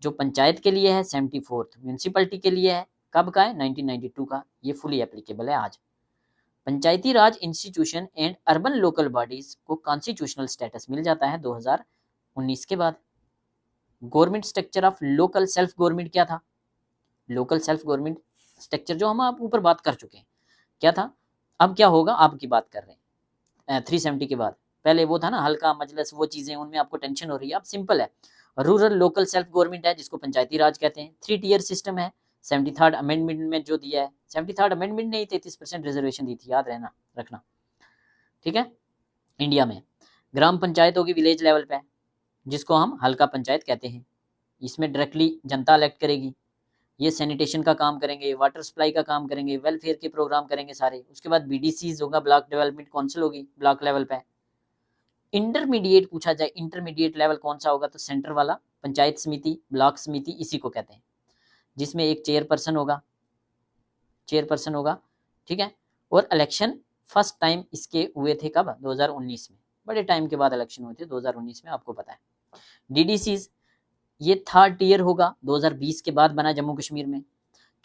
जो पंचायत के लिए है, 74 म्यूनसिपलिटी के लिए है, कब का है, 1992 का, ये फुली एप्लीकेबल है आज। Panchayati Raj institution and urban local bodies को कॉन्स्टिट्यूशनल स्टेटस मिल जाता है 2019 के बाद। Government structure of local self government क्या था, लोकल सेल्फ गवर्नमेंट स्ट्रक्चर जो हम आप ऊपर बात कर चुके हैं, क्या था। अब क्या होगा, आपकी बात कर रहे हैं 370 के बाद। पहले वो था ना हल्का मजलिस, वो चीज़ें, उनमें आपको टेंशन हो रही है। अब सिंपल है, रूरल लोकल सेल्फ गवर्नमेंट है जिसको पंचायती राज कहते हैं। 3 टियर सिस्टम है, 73rd अमेंडमेंट में जो दिया है, 73rd अमेंडमेंट ने ही 33% रिजर्वेशन दी थी, याद रहना रखना, ठीक है। इंडिया में ग्राम पंचायत होगी विलेज लेवल पे, जिसको हम हल्का पंचायत कहते हैं। इसमें डायरेक्टली जनता इलेक्ट करेगी। ये सैनिटेशन का काम करेंगे, वाटर सप्लाई का काम करेंगे, वेलफेयर के प्रोग्राम करेंगे सारे। उसके बाद बीडीसीज होगा, ब्लॉक डेवलपमेंट काउंसिल होगी ब्लॉक लेवल पे। इंटरमीडिएट पूछा जाए, इंटरमीडिएट लेवल कौन सा होगा, तो सेंटर वाला पंचायत समिति, ब्लॉक समिति, इसी को कहते हैं, जिसमें एक चेयरपर्सन होगा, ठीक है। और इलेक्शन फर्स्ट टाइम इसके हुए थे कब, 2019 में। बड़े टाइम के बाद इलेक्शन हुए थे 2019 में, आपको पता है। डीडीसीज ये 3rd टियर होगा, 2020 के बाद बना जम्मू कश्मीर में।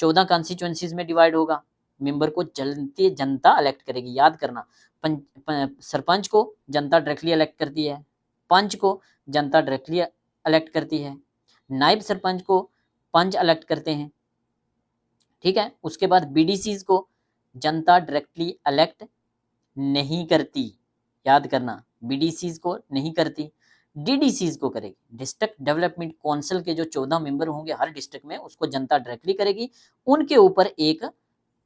14 कॉन्स्टिट्यूएंसीज में डिवाइड होगा। मेंबर को जनता इलेक्ट करेगी, याद करना। सरपंच को जनता डायरेक्टली इलेक्ट करती है, पंच को जनता डायरेक्टली इलेक्ट करती है, नायब सरपंच को पंच इलेक्ट करते हैं, ठीक है। उसके बाद बीडीसीज को जनता डायरेक्टली इलेक्ट नहीं करती, याद करना, बीडीसीज को नहीं करती, डीडीसीज को करेगी। डिस्ट्रिक्ट डेवलपमेंट काउंसिल के जो 14 मेंबर होंगे हर डिस्ट्रिक्ट में, उसको जनता डायरेक्टली करेगी। उनके ऊपर एक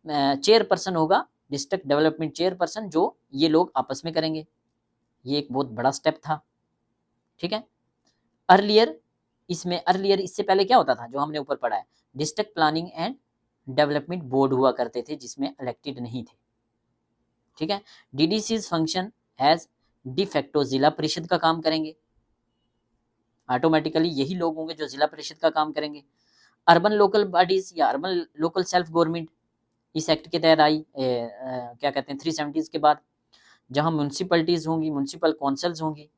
चेयरपर्सन होगा, डिस्ट्रिक्ट डेवलपमेंट चेयरपर्सन, जो ये लोग आपस में करेंगे। ये एक बहुत बड़ा स्टेप था, ठीक है। अर्लियर इससे पहले क्या होता था, जो हमने ऊपर पढ़ा है, district planning and development board हुआ करते थे जिसमें इलेक्टेड नहीं थे, ठीक है। डीडीसीज फंक्शन एज डिफेक्टो जिला परिषद का काम करेंगे। ऑटोमेटिकली यही लोग होंगे जो जिला परिषद का काम करेंगे। अर्बन लोकल बॉडीज या अर्बन लोकल सेल्फ गवर्नमेंट इस एक्ट के तहत आई, क्या कहते हैं, 370 के बाद। जहां म्यूनसिपलिटीज होंगी, म्यूनसिपल काउंसिल्स होंगी।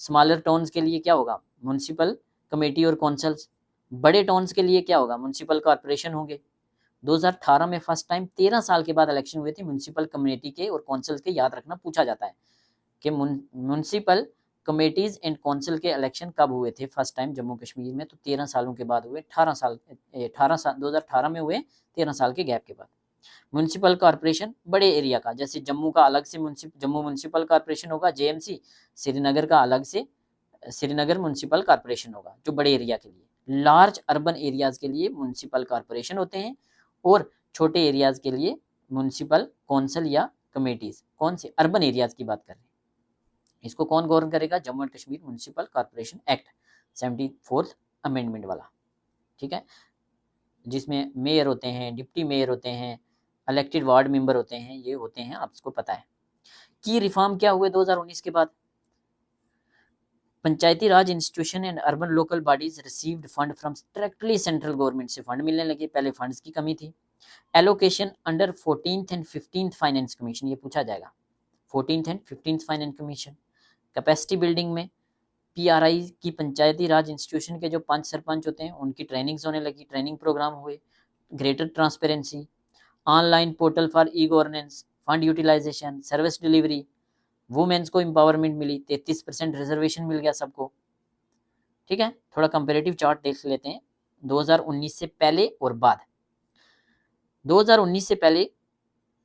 स्मॉलर टाउन्स के लिए क्या होगा, म्यूनसिपल कमेटी और काउंसिल्स। बड़े टाउन्स के लिए क्या होगा, म्यूनसिपल कॉर्पोरेशन होंगे। 2018 में फर्स्ट टाइम 13 साल के बाद इलेक्शन हुए थे म्यूनसिपल कम्युनिटी के और काउंसिल्स के, याद रखना, पूछा जाता है कि म्यूनसिपल कमेटीज एंड काउंसिल के इलेक्शन कब हुए थे फर्स्ट टाइम जम्मू कश्मीर में, तो 13 सालों के बाद हुए, 2018 में हुए, 13 साल के गैप के बाद। म्यूनसिपल कॉर्पोरेशन बड़े एरिया का, जैसे जम्मू का अलग से जम्मू म्यूनसिपल कॉर्पोरेशन होगा जेएमसी, श्रीनगर का अलग से श्रीनगर म्यूनसिपल कॉर्पोरेशन होगा जो बड़े एरिया के लिए। लार्ज अर्बन एरियाज के लिए म्यूनसिपल कॉर्पोरेशन होते हैं और छोटे एरियाज के लिए म्यूनसिपल काउंसिल या कमेटीज। कौन से, अर्बन एरियाज की बात कर रहे हैं। इसको कौन गवर्न करेगा, Jammu and Kashmir municipal corporation act 74th amendment वाला, ठीक है। जिसमें मेयर होते हैं, डिप्टी मेयर होते हैं, इलेक्टेड वार्ड मेंबर होते हैं, ये होते हैं, आपको पता है। की रिफॉर्म क्या हुए 2019 के बाद, Panchayati Raj institution and urban local bodies received fund from directly central government से फंड मिलने लगे, पहले फंड्स की कमी थी। Allocation under 14th and 15th finance commission, ये पूछा जाएगा, 14th and 15th finance commission. Capacity building में पीआरआई की पंचायती राज इंस्टीट्यूशन के जो 5 सरपंच होते हैं उनकी ट्रेनिंग्स होने लगी, ट्रेनिंग प्रोग्राम हुए। Greater transparency, online portal for e governance, fund utilization, service delivery, women's को एम्पावरमेंट मिली, 33% रिजर्वेशन मिल गया सबको। ठीक है, थोड़ा कंपेरेटिव चार्ट देख लेते हैं 2019 से पहले और बाद। 2019 से पहले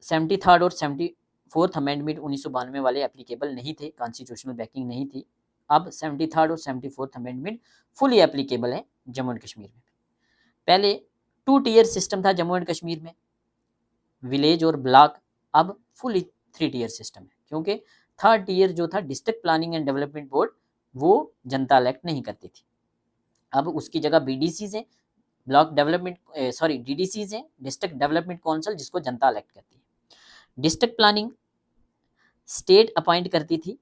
73rd और 74th अमेंडमेंट 1992 वाले एप्लीकेबल नहीं थे, कॉन्स्टिट्यूशनल बैकिंग नहीं थी। अब 73rd और 74th अमेंडमेंट फुली एप्लीकेबल है जम्मू एंड कश्मीर में। पहले 2 टियर सिस्टम था जम्मू एंड कश्मीर में, विलेज और ब्लॉक, अब फुली 3 टियर सिस्टम है, क्योंकि 3rd टियर जो था district planning and development board, वो जनता इलेक्ट नहीं करती थी। अब उसकी जगह बीडीसीज है, ब्लॉक डेवलपमेंट डीडीसीज है, डिस्ट्रिक्ट डेवलपमेंट काउंसिल, जिसको जनता इलेक्ट करती है। डिस्ट्रिक्ट प्लानिंग स्टेट अपॉइंट करती थी,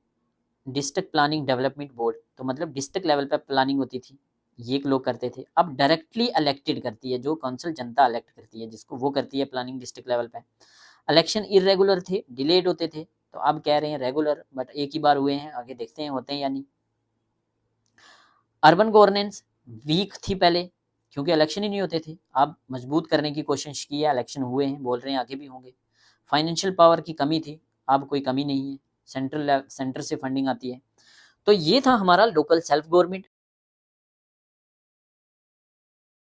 डिस्ट्रिक्ट प्लानिंग डेवलपमेंट बोर्ड, तो मतलब डिस्ट्रिक्ट लेवल पर प्लानिंग होती थी, ये लोग करते थे। अब डायरेक्टली इलेक्टेड करती है, जो काउंसिल जनता इलेक्ट करती है, जिसको वो करती है प्लानिंग डिस्ट्रिक्ट लेवल पे। इलेक्शन इरेगुलर थे, डिलेड होते थे, तो अब कह रहे हैं रेगुलर, बट एक ही बार हुए हैं, आगे देखते हैं होते हैं या नहीं। अर्बन गवर्नेंस वीक थी पहले, क्योंकि इलेक्शन ही नहीं होते थे, अब मजबूत करने की कोशिश की है, इलेक्शन हुए हैं, बोल रहे हैं आगे भी होंगे। फाइनेंशियल पावर की कमी थी, अब कोई कमी नहीं है, सेंटर से फंडिंग आती है। तो ये था हमारा लोकल सेल्फ गवर्नमेंट।